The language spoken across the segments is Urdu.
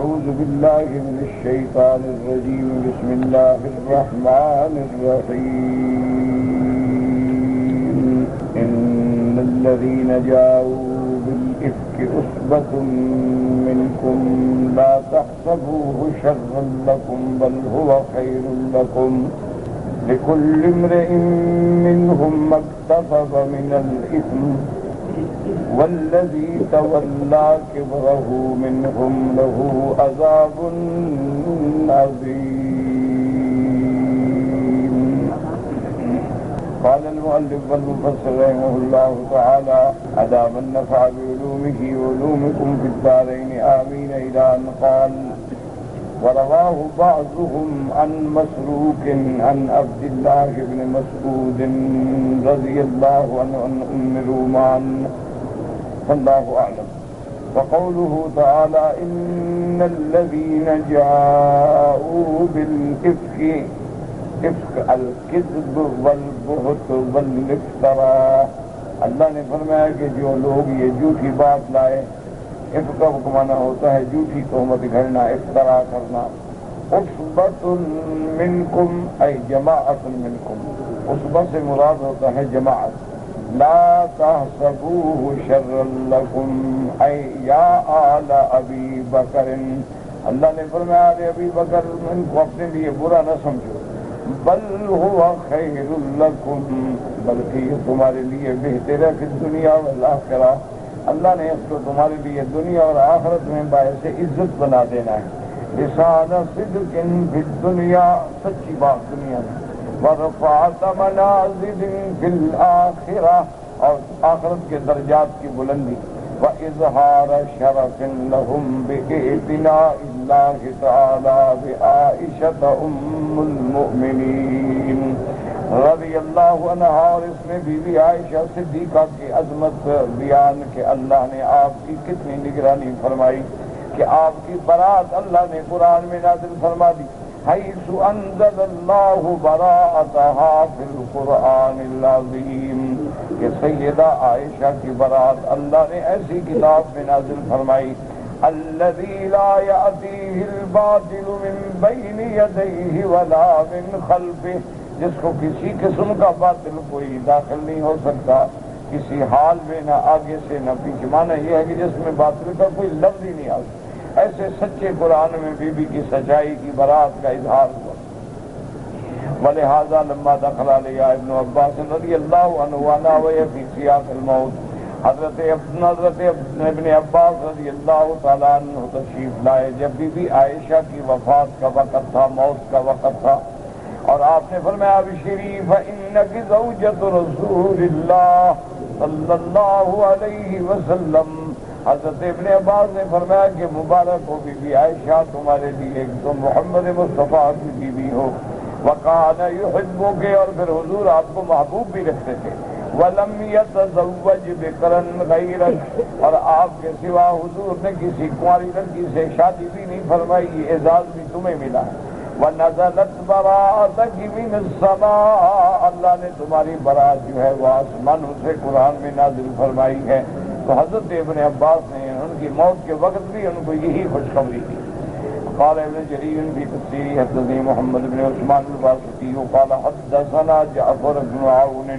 أعوذ بالله من الشيطان الرجيم بسم الله الرحمن الرحيم إن الذين جاءوا بالإفك عصبة منكم لا تحسبوه شرا لكم بل هو خير لكم لكل امرئ منهم ما اكتسب من الإثم والذي تولى كبره منهم له عذاب عظيم. قال المؤلف والمفسر رحمه الله تعالى أدام النفع بعلومه وعلومكم في الدارين آمين إلى أن قال ورواه بعضهم عن مسروق عن عبد الله بن مسعود رضي الله عنه عن أم رومان والله أعلم. وقوله تعالى إن الذين جاءوا بالإفك إفك الكذب والبهت والافتراء، اللہ نے فرمایا کہ جو لوگ یہ جھوٹی بات لائے، افک کا معنی ہوتا ہے جھوٹی تہمت گھڑنا، افترا کرنا. عصبۃ منکم ای جماعت منکم، عصبہ سے مراد ہوتا ہے جماعت. لا تحسبوه شرا لکم ای یا آل ابی بکر، اللہ نے فرمایا ابی بکر ان کو اپنے لیے برا نہ سمجھو، بل هو خیر لکم، بلکہ یہ تمہارے لیے بہتر ہے فی الدنیا والآخرہ، اللہ نے اس کو تمہارے لیے دنیا اور آخرت میں باعث عزت بنا دینا ہے. لسان صدق فی الدنیا، سچی بات دنیا میں، ورفعت منازل فی الآخرہ، اور آخرت کے درجات کی بلندی، وإظہار شرف لهم بإعتناء اللہ تعالی بعائشة ام المؤمنین رضی اللہ عنہ. اور اس میں بی بی عائشہ صدیقہ کی عظمت بیان کہ اللہ نے آپ کی کتنی نگرانی فرمائی، کہ آپ کی برات اللہ نے قرآن میں نازل فرما دی. حیث انزل اللہ براءتها فی القرآن العظیم، کہ سیدہ عائشہ کی برات اللہ نے ایسی کتاب میں نازل فرمائی. الذی لا یأتیہ الباطل من بین یدیہ ولا من خلفہ، جس کو کسی قسم کا باطل کوئی داخل نہیں ہو سکتا، کسی حال میں نہ آگے سے نہ پیچھے. معنی یہ ہے کہ جس میں باطل کا کوئی لفظ ہی نہیں آ سکتا. ایسے سچے قرآن میں بی بی کی سچائی کی برات کا اظہار ہوا. ولہذا لما دخل علیہ ابن عباس رضی اللہ عنہ وناوی فی سیاق الموت، حضرت ابن عباس رضی اللہ تعالیٰ عنہ تشریف لائے جب بی بی عائشہ کی وفات کا وقت تھا، موت کا وقت تھا، اور آپ نے فرمایا بشری فإنک زوجۃ رسول اللہ صلی اللہ علیہ وسلم. حضرت ابن عباس نے فرمایا کہ مبارک ہو بی بی عائشہ، تمہارے لیے تم محمد مصطفیٰ کی بیوی ہو. وکان یحبک، اور پھر حضور آپ کو محبوب بھی رکھتے تھے. ولم یتزوج بکرا غیرک، اور آپ کے سوا حضور نے کسی کنواری لڑکی سے شادی بھی نہیں فرمائی، یہ اعزاز بھی تمہیں ملا ہے. وَنَزَلَتْ بَرَاءَتَكِ مِنَ السَّمَاءِ، اللہ نے تمہاری برات جو ہے وہ آسمانوں سے قرآن میں نازل فرمائی ہے. تو حضرت ابن عباس نے ان کی موت کے وقت بھی ان کو یہی خوشخبری دی. قال ابن جریر فی تفسیر حدثني محمد بن عثمان الواسطی قال حدثنا جعفر بن عون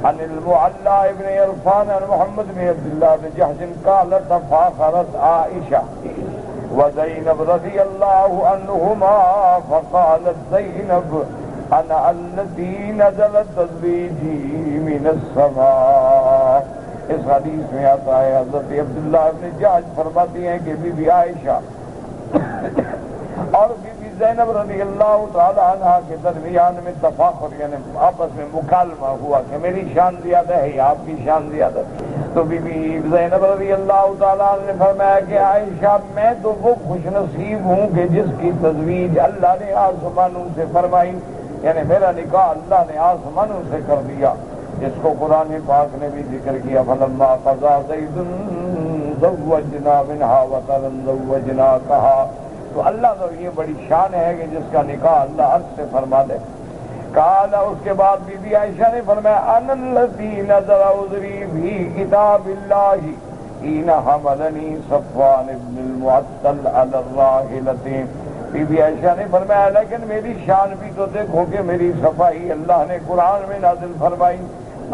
عن المعلى بن عرفان عن محمد بن عبد الله بن جحش قال تفاخرت عائشة وزينب رضي الله عنهما فقالت زينب أنا التي نزلت تزويجي من السماء. اس حدیث میں آتا ہے حضرت عبداللہ بن جحش فرماتی ہیں کہ بی بی عائشہ اور بی بی زینب رضی اللہ تعالی عنہ کے درمیان میں تفاخر یعنی آپس میں مکالمہ ہوا کہ میری شان زیادہ ہے یا آپ کی شان زیادہ ہے. تو بی بی زینب رضی اللہ تعالیٰ عنہ نے فرمایا کہ عائشہ میں تو وہ خوش نصیب ہوں کہ جس کی تزویج اللہ نے آسمانوں سے فرمائی، یعنی میرا نکاح اللہ نے آسمانوں سے کر دیا، جس کو قرآن پاک نے بھی ذکر کیا. فلما قضى زید زوجنا منها وطرا زوجناکہا. تو اللہ تو یہ بڑی شان ہے کہ جس کا نکاح اللہ عرش سے فرما دے. قال، اس کے بعد بی بی عائشہ نے فرمایا انا الذی نظر عذری فی کتاب اللہ، حين حملني صفوان بن المعطل على الراحلة۔ بی بی عائشہ نے فرمایا لیکن میری شان بھی تو دیکھو کہ میری صفائی اللہ نے قرآن میں نازل فرمائی۔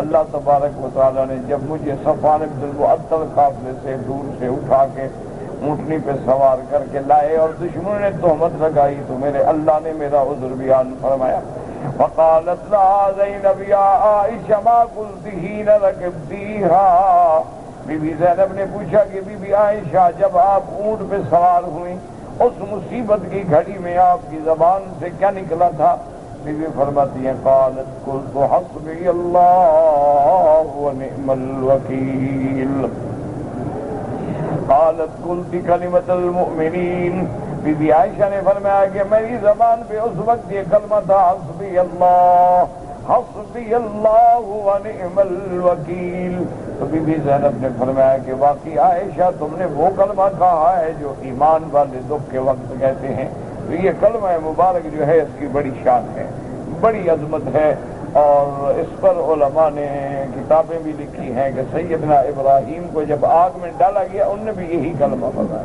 اللہ تبارک و تعالیٰ نے جب مجھے صفوان بن المعطل قافلے سے دور سے اٹھا کے اونٹنی پہ سوار کر کے لائے اور دشمنوں نے تہمت لگائی تو میرے اللہ نے میرا عذر بیان فرمایا۔ وقالت لها زینب یا عائشہ ما قلت حین رکبتیها، بی بی زینب نے پوچھا کہ بی بی عائشہ جب آپ اونٹ پہ سوار ہوئیں اس مصیبت کی گھڑی میں آپ کی زبان سے کیا نکلا تھا؟ بی بی فرماتی ہیں قالت قلت حسبی اللہ ونعم الوکیل، قالت قلت کلمۃ المؤمنین، بی بی عائشہ نے فرمایا کہ میری زبان پہ اس وقت یہ کلمہ تھا حسبی اللہ ونعم الوکیل۔ تو بی بی زینب نے فرمایا کہ واقعی عائشہ تم نے وہ کلمہ کہا ہے جو ایمان والے دکھ کے وقت کہتے ہیں۔ تو یہ کلمہ مبارک جو ہے اس کی بڑی شان ہے، بڑی عظمت ہے، اور اس پر علماء نے کتابیں بھی لکھی ہیں کہ سیدنا ابراہیم کو جب آگ میں ڈالا گیا انہوں نے بھی یہی کلمہ پڑھا۔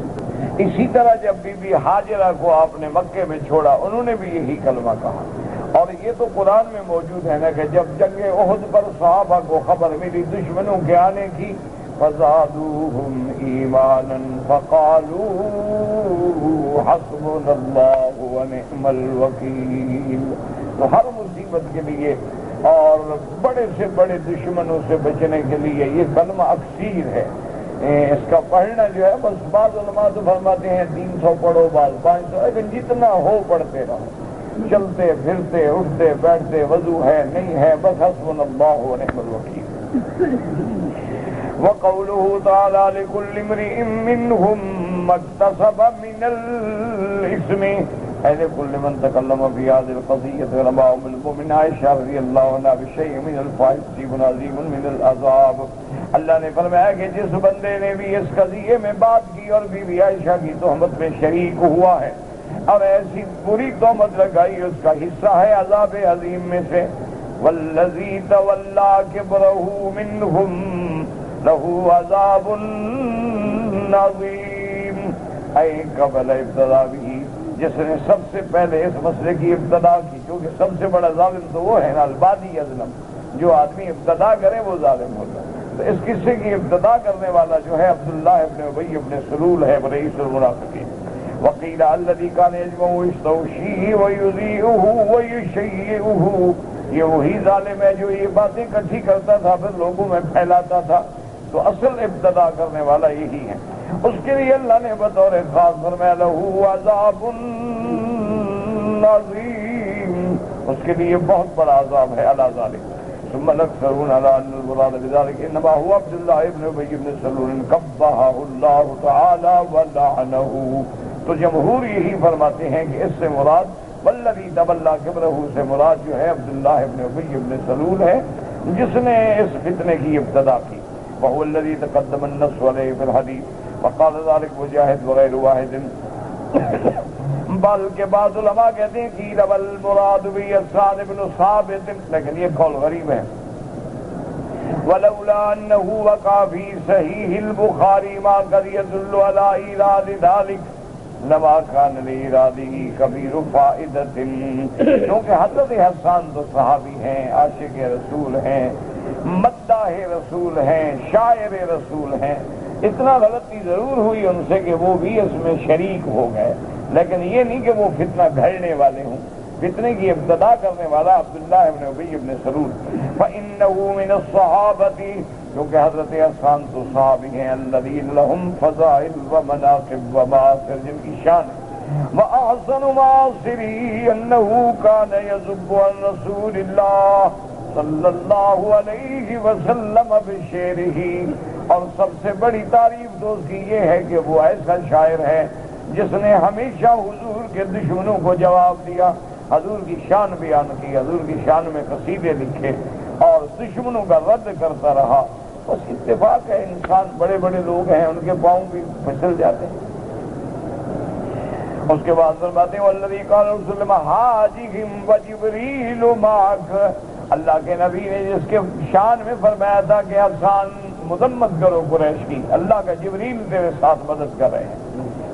اسی طرح جب بی بی ہاجرہ کو آپ نے مکے میں چھوڑا انہوں نے بھی یہی کلمہ کہا۔ اور یہ تو قرآن میں موجود ہے نا کہ جب جنگ احد پر صحابہ کو خبر ملی دشمنوں کے آنے کی فزادوہم ایمانا فقالوا حسبنا اللہ ونعم الوکیل۔ تو ہر مصیبت کے لیے اور بڑے سے بڑے دشمنوں سے بچنے کے لیے یہ کلمہ اکثیر ہے۔ اس کا پڑھنا جو ہے بس بعض علماء تو فرماتے ہیں 300 پڑھو بعض 500، لیکن جتنا ہو پڑھتے رہو، چلتے پھرتے اٹھتے بیٹھتے، وضو ہے نہیں ہے، بس حسبنا اللہ ونعم الوکیل۔ وقوله تعالی لكل امرئ منهم ما اكتسب من الاثم لكل من تكلم في هذه القضية رماه من عائشہ رضی اللہ عنہ بشيء من الفاحشة عظيم من العذاب۔ اللہ نے فرمایا کہ جس بندے نے بھی اس قضیے میں بات کی اور بی بی عائشہ کی تہمت میں شریک ہوا ہے اور ایسی بری تہمت لگائی، اس کا حصہ ہے عذاب عظیم میں سے۔ والذی تولی کبرہ منہم لہ عذاب عظیم، اے قبل ابتدا بھی، جس نے سب سے پہلے اس مسئلے کی ابتدا کی، کیونکہ سب سے بڑا ظالم تو وہ ہے نا البادی ازلم، جو آدمی ابتدا کرے وہ ظالم ہوتا ہے۔ تو اس قصے کی ابتدا کرنے والا جو ہے عبداللہ ابن ابی ابن سلول ہے، رئیس المنافقین۔ وقیل الذی کان یجمع یستوشیہ ویذیعہ ویشیعہ، یہ وہی ظالم ہے جو یہ باتیں اکٹھی کرتا تھا پھر لوگوں میں پھیلاتا تھا۔ تو اصل ابتدا کرنے والا یہی ہے۔ اس کے لیے اللہ نے بطور خاص فرمایا لہ عذاب عظیم، اس کے لیے بہت بڑا عذاب ہے علی ذالک۔ ثم الاکثرون علی ان المراد بذلك انما هو عبد الله ابن ابی بن سلول قبحہ اللہ تعالی ولعنہ۔ تو جمہور یہی فرماتے ہیں کہ اس سے مراد والذی تولی کبرہ سے مراد جو ہے عبداللہ ابن ابی ابن سلول ہے جس نے اس فتنے کی ابتدا کی۔ وهو الذي تقدم النص عليه في الحديث وقال ذلك مجاہد وغیر واحد۔ بلکہ بعض علماء کہتے ہیں کہ رب المراد بھی حسان بن ثابت، لیکن یہ قول غریب ہے۔ ولولا انه وقع في صحيح البخاري ما قد يدل على ايراد ذلك لما كان لإراده كبير فائدة، کیونکہ حضرت حسان تو صحابی ہیں، عاشق رسول ہیں، مداح رسول ہیں، شاعر رسول ہیں، اتنا غلطی ضرور ہوئی ان سے کہ وہ بھی اس میں شریک ہو گئے، لیکن یہ نہیں کہ وہ فتنہ گھڑنے والے ہوں۔ فتنے کی ابتدا کرنے والا عبداللہ ابن ابی ابن سلول۔ فإنه من الصحابة، کیونکہ حضرت حسان تو صحابی ہیں الذین لهم فضائل و مناقب و معاصر، جن کی شان ہے۔ وأحسن معاصره أنه كان يذب عن رسول الله صلی اللہ علیہ وسلم بشعرہ، اور سب سے بڑی تعریف تو اس کی یہ ہے کہ وہ ایسا شاعر ہے جس نے ہمیشہ حضور کے دشمنوں کو جواب دیا، حضور کی شان بیان کی، حضور کی شان میں قصیدے لکھے اور دشمنوں کا رد کرتا رہا۔ بس اتفاق ہے انسان بڑے بڑے لوگ ہیں ان کے پاؤں بھی پھسل جاتے ہیں۔ اس کے بعد فرماتے ہیں والذی قال رسول اللہ حاجہم وجبریل معک، اللہ کے نبی نے جس کے شان میں فرمایا تھا کہ حسان مذمت کرو قریش کی، اللہ کا جبریل تیرے ساتھ مدد کر رہے ہیں۔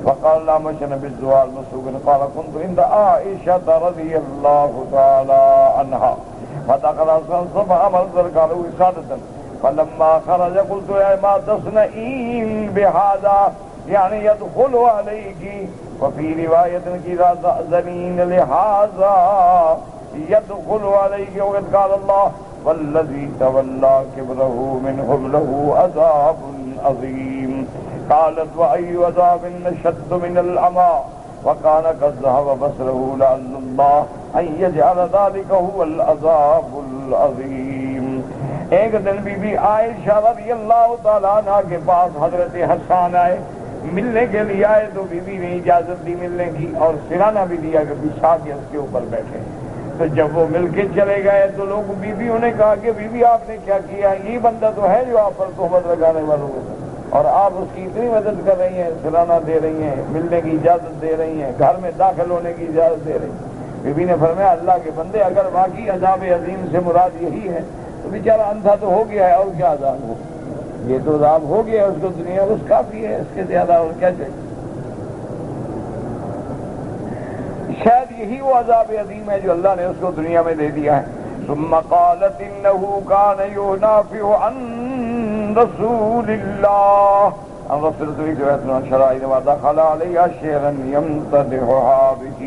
وقال لا مشن بالزوال مسوق قال كنت عند عائشة رضي الله تعالى عنها فدخل صبح منظر قالوا وسادة فلما خرج قلت يا ما تصنعين بهذا يعني يدخل عليك، وفي رواية إذا تأذنين لهذا يدخل عليك، وقد قال الله والذي تولى كبره منهم له عذاب عظيم۔ قالت وأي عذاب أشد من العمى وكان قد ذهب بصره لعل الله أن يجعل ذلك هو العذاب العظيم۔ ایک دن بی بی عائشہ رضی اللہ تعالیٰ عنہ کے پاس حضرت حسان آئے، ملنے کے لیے آئے تو بی بی نے اجازت دی ملنے کی اور سرانہ بھی دیا کہ بچھا کے اس کے اوپر بیٹھے۔ تو جب وہ مل کے چلے گئے تو لوگ بیویوں نے کہا کہ بی بی آپ نے کیا کیا، یہ بندہ تو ہے جو آپ پر تہمت لگانے والوں کو، اور آپ اس کی اتنی مدد کر رہی ہیں، سرانہ دے رہی ہیں، ملنے کی اجازت دے رہی ہیں، گھر میں داخل ہونے کی اجازت دے رہی ہیں۔ بی بی نے فرمایا اللہ کے بندے اگر واقعی عذاب عظیم سے مراد یہی ہے تو بیچارہ اندھا تو ہو گیا ہے، اور کیا عذاب ہو، یہ تو عذاب ہو گیا اس کو دنیا اس کافی ہے، اس کے زیادہ اور کیا چاہیے۔ شاید یہی وہ عذاب عظیم ہے جو اللہ نے اس کو دنیا میں دے دیا ہے۔ ثم قالت انه كان ينافع عن رسول الله ان رسول الله شرائع ودخل عليها شيئا يمتدحها به،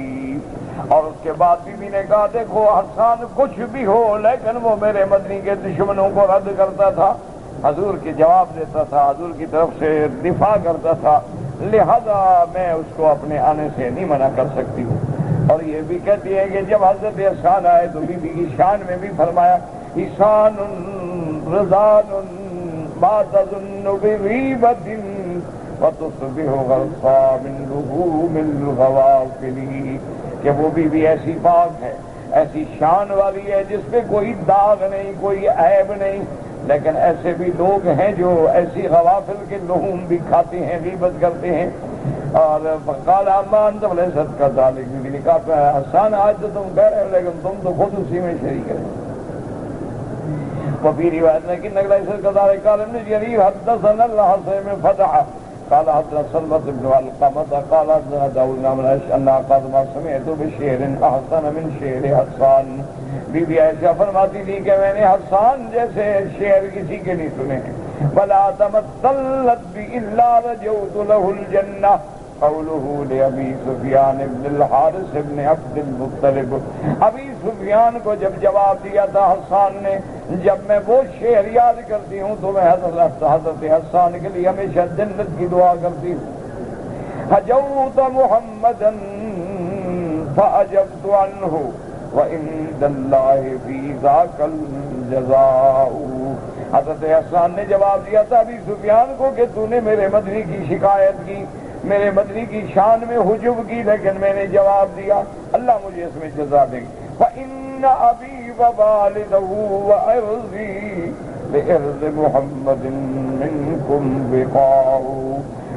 اور اس کے بعد بیوی نے کہا دیکھو حسان کچھ بھی ہو لیکن وہ میرے مدنی کے دشمنوں کو رد کرتا تھا، حضور کے جواب دیتا تھا، حضور کی طرف سے دفاع کرتا تھا، لہذا میں اس کو اپنے آنے سے نہیں منع کر سکتی ہوں۔ اور یہ بھی کہتی ہے کہ جب حضرت حسان آئے تو بی بی کی شان میں بھی فرمایا حسان رضان ما تظن بغیبت وتصبح غرصا من لحوم الغوافل، کہ وہ بی بی ایسی پاک ہے، ایسی شان والی ہے جس پہ کوئی داغ نہیں، کوئی عیب نہیں، لیکن ایسے بھی لوگ ہیں جو ایسی غوافل کے لحوم بھی کھاتے ہیں، غیبت کرتے ہیں۔ اور قال اما انت فليست كذلك، بھی نے کہا حسان آج تو تم کہہ رہے ہو لیکن تم تو خود اسی میں شریک ہے۔ وفي روایت میں کہ نقل ایسے كذلك قال ابن جرير حدثنا الحسن بن فتح قال حدثنا سلمة بن علقمة قال حدثنا داود بن عمرو ان قال ما سمعت بشعر احسن من شعر حسان، بی بی عائشہ فرماتی تھی کہ میں نے حسان جیسے شعر کسی کے نہیں سنے ہیں۔ ولا تمثلت بي الا رجوت له الجنة قوله لأبي سفیان بن الحارث بن عبد المطلب، ابی سفیان کو جب جواب دیا تھا حسان نے، جب میں وہ شعر یاد کرتی ہوں تو میں حضرت حسان کے لیے ہمیشہ جنت کی دعا کرتی ہوں۔ حجوت محمدا فأجبت عنه وعند الله في ذاك الجزاء، حضرت حسان نے جواب دیا تھا ابی سفیان کو کہ تو نے میرے مدنی کی شکایت کی، میرے مدنی کی شان میں حجب کی، لیکن میں نے جواب دیا اللہ مجھے اس میں جزا دے گی۔ فإن أبي ووالده وعرضي لعرض محمد منكم بقاء،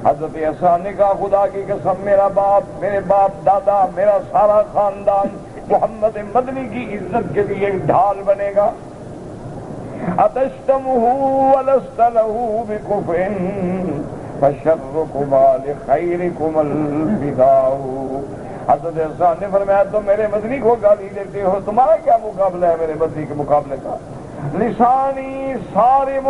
حضرت حسان نے کہا خدا کی قسم میرا باپ، میرے باپ دادا، میرا سارا خاندان محمد مدنی کی عزت کے لیے ڈھال بنے گا۔ اتشتمه ولست له بكفء فشركما لخيركم الفداء، حضرت حسان نے فرمایا تم میرے مدنی کو گالی دیتے ہو، تمہارا کیا مقابلہ ہے میرے مدنی کے مقابلے کا؟ لسانی صارم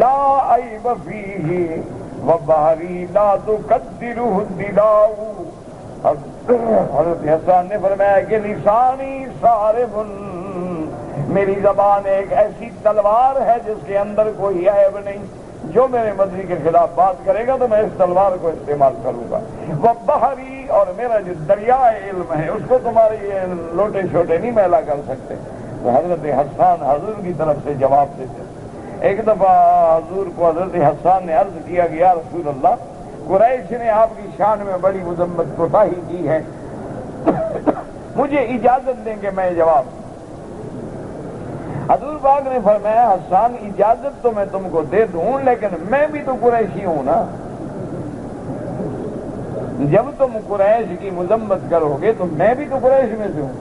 لا عیب فیہ وبحری لا تقدرہ الدلاء، حضرت حسان نے فرمایا کہ لسانی صارم، میری زبان ایک ایسی تلوار ہے جس کے اندر کوئی عیب نہیں، جو میرے مدنی کے خلاف بات کرے گا تو میں اس تلوار کو استعمال کروں گا۔ وہ بحری، اور میرا جو دریائے علم ہے اس کو تمہارے یہ لوٹے چھوٹے نہیں میلا کر سکتے۔ تو حضرت حسان حضور کی طرف سے جواب دیتے۔ ایک دفعہ حضور کو حضرت حسان نے عرض کیا کہ یا رسول اللہ قریش نے آپ کی شان میں بڑی مذمت کوتاہی کی ہے، مجھے اجازت دیں کہ میں جواب دوں۔ حضور پاک نے فرمایا حسان اجازت تو میں تم کو دے دوں لیکن میں بھی تو قریشی ہوں نا، جب تم قریش کی مذمت کرو گے تو میں بھی تو قریش میں سے ہوں،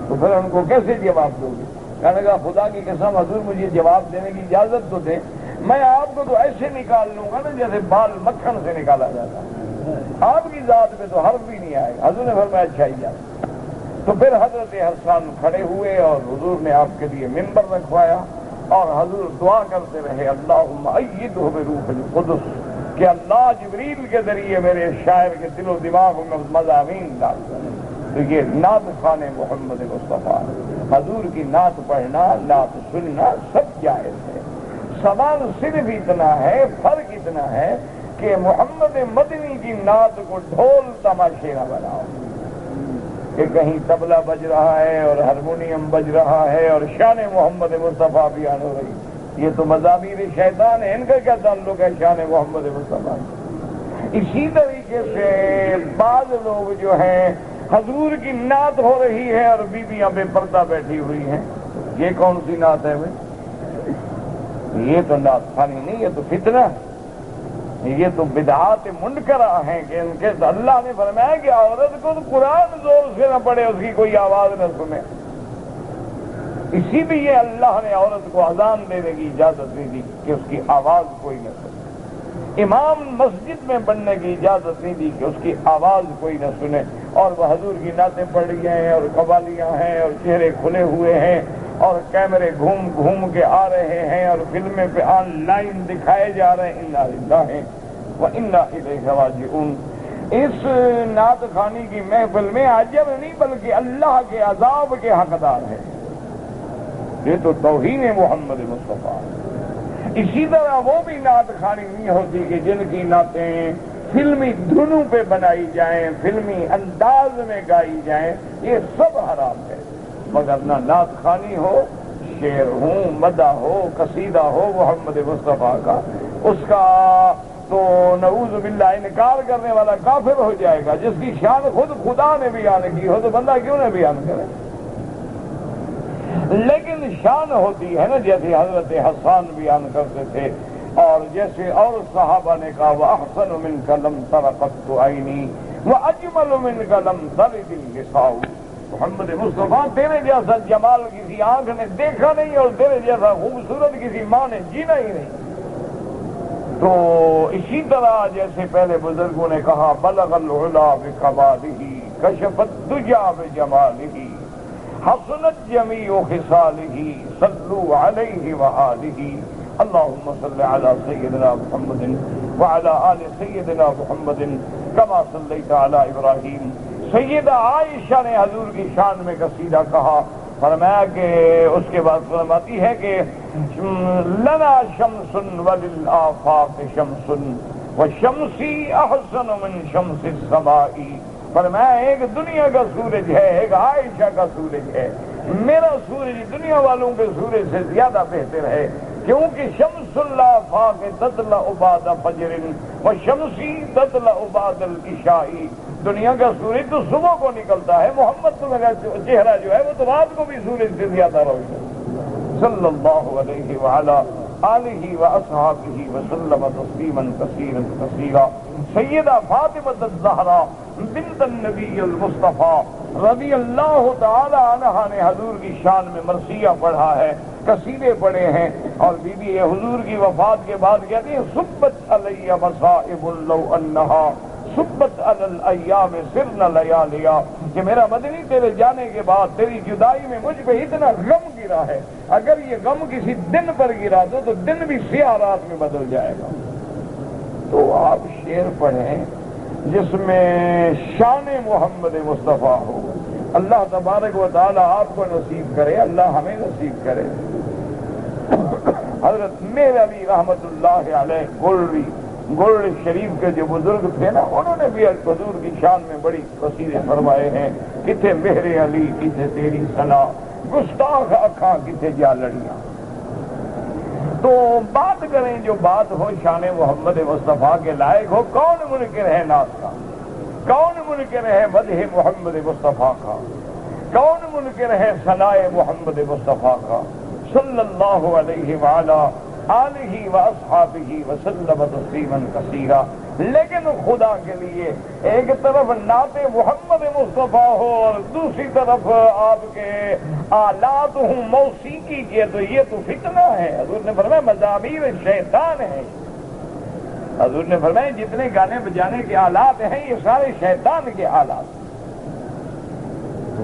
تو پھر ان کو کیسے جواب دو گے؟ کہنے لگا خدا کی قسم حضور مجھے جواب دینے کی اجازت تو دیں، میں آپ کو تو ایسے نکال لوں گا نا جیسے بال مکھن سے نکالا جاتا ہے، آپ کی ذات میں تو حرف بھی نہیں آئے گا۔ حضور نے فرمایا اچھا ہی جاتا۔ تو پھر حضرت حسان کھڑے ہوئے اور حضور نے آپ کے لیے منبر رکھوایا اور حضور دعا کرتے رہے اللہم ایدہ بروح القدس، کہ اللہ جبریل کے ذریعے میرے شاعر کے دل و دماغ میں مضامین ڈال دیں۔ تو یہ نعت خوان محمد مصطفیٰ، حضور کی نعت پڑھنا، نعت سننا سب جائز ہے۔ سوال صرف اتنا ہے، فرق اتنا ہے کہ محمد مدنی کی نعت کو ڈھول تماشے نہ بناؤ کہ کہیں طبلہ بج رہا ہے اور ہارمونیم بج رہا ہے اور شان محمد مصطفیٰ بیان ہو رہی، یہ تو مضامین شیطان ہے، ان کا کیا تعلق ہے شان محمد مصطفیٰ۔ اسی طریقے سے بعض لوگ جو ہیں حضور کی نعت ہو رہی ہے اور بیویاں بے پردہ بیٹھی ہوئی ہیں، یہ کون سی نعت ہے بھائی؟ یہ تو نعت خوانی نہیں، یہ تو فتنہ ہے، یہ تو بدعات منکرہ ہیں کہ ان کے اللہ نے فرمایا کہ عورت کو تو قرآن زور سے نہ پڑے، اس کی کوئی آواز نہ سنے، اسی لیے اللہ نے عورت کو اذان دینے کی اجازت نہیں دی کہ اس کی آواز کوئی نہ سنے، امام مسجد میں بننے کی اجازت نہیں دی کہ اس کی آواز کوئی نہ سنے، اور وہ حضور کی نعتیں پڑھ رہی ہیں اور قوالیاں ہیں اور چہرے کھلے ہوئے ہیں اور کیمرے گھوم گھوم کے آ رہے ہیں اور فلمیں پہ آن لائن دکھائے جا رہے ہیں، انا للہ و انا الیہ راجعون۔ اس نعت خوانی کی محفل میں عجب نہیں بلکہ اللہ کے عذاب کے حقدار ہے، یہ تو توہین محمد مصطفیٰ۔ اسی طرح وہ بھی نعت خوانی نہیں ہوتی کہ جن کی نعتیں فلمی دھنوں پہ بنائی جائیں، فلمی انداز میں گائی جائیں، یہ سب حرام ہے، مگر نہ نعت خوانی ہو، شعر ہوں، مدح ہو، قصیدہ ہو محمد مصطفیٰ کا، اس کا تو نعوذ باللہ انکار کرنے والا کافر ہو جائے گا۔ جس کی شان خود خدا نے بیان کی ہو تو بندہ کیوں نہ بیان کرے؟ لیکن شان ہوتی ہے نا، جیسے حضرت حسان بیان کرتے تھے اور جیسے اور صحابہ نے کہا وَأَحْسَنُ مِنْكَ لَمْ تَرَ قَطُّ عَيْنِي وَأَجْمَلُ مِنْكَ لَمْ تَلِدِ النِّسَاءُ۔ محمد مصطفیٰ تیرے جیسا جمال کسی آنکھ نے دیکھا نہیں اور تیرے جیسا خوبصورت کسی ماں نے جینا ہی نہیں۔ تو اسی طرح جیسے پہلے بزرگوں نے کہا بلغ العلا بکمالہ کشف الدجی بجمالہ حسنت جمیع خصالہ صلوا علیہ وآلہ اللہم صل علی سیدنا محمد وعلی آل سیدنا محمد کما صلیت علی ابراہیم۔ سیدہ عائشہ نے حضور کی شان میں قصیدہ کہا، فرمایا کہ اس کے بعد فرماتی ہے کہ لنا شمس وللآفاق شمس وشمسی احسن من شمس السماء۔ فرمایا ایک دنیا کا سورج ہے، ایک عائشہ کا سورج ہے، میرا سورج دنیا والوں کے سورج سے زیادہ بہتر ہے، کیونکہ شمس الآفاق تطلع بعد فجر وشمسی تطلع بعد العشاء۔ دنیا کا سورج تو صبح کو نکلتا ہے، محمد کا چہرہ جو ہے وہ تو رات کو بھی سورج سے زیادہ روشن۔ صلی اللہ علیہ وعلی آلہ واصحابہ وسلم تسلیما کثیرا کثیرا۔ سیدہ فاطمہ الزہرا بنت النبی المصطفیٰ رضی اللہ تعالی عنہا نے حضور کی شان میں مرثیہ پڑھا ہے، قصیدے پڑھے ہیں، اور بی بی حضور کی وفات کے بعد کہتی ہیں سبت علی مصائب لو انہا سبت علی الایام سرن لیالیا، کہ میرا مدنی تیرے جانے کے بعد تیری جدائی میں مجھ پہ اتنا غم گرا ہے، اگر یہ غم کسی دن پر گرا دو تو دن بھی سیاہ رات میں بدل جائے گا۔ تو آپ شعر پڑھیں جس میں شان محمد مصطفیٰ ہو، اللہ تبارک و تعالی آپ کو نصیب کرے، اللہ ہمیں نصیب کرے۔ حضرت میر علی رحمت اللہ علیہ گلڑ شریف کے جو بزرگ تھے نا، انہوں نے بھی حضور کی شان میں بڑی قصیدے فرمائے ہیں، کتھے مہر علی کتھے تیری ثنا گستاخ اکھاں کتھے جا لڑیاں۔ تو بات کریں جو بات ہو شان محمد مصطفیٰ کے لائق ہو، کون منکر ہے ناز کا، کون منکر ہے مدح محمد مصطفیٰ کا، کون منکر ہے ثنائے محمد مصطفیٰ کا، صلی اللہ علیہ وعلی آلہ واصحابہ وسلم تسلیما کثیرا۔ لیکن خدا کے لیے ایک طرف نعت محمد مصطفیٰ ہو اور دوسری طرف آپ کے آلات ہوں موسیقی کے، تو یہ تو فتنہ ہے۔ حضور نے فرمایا مزامیر شیطان ہے۔ حضور نے فرمایا جتنے گانے بجانے کے آلات ہیں یہ سارے شیطان کے آلات،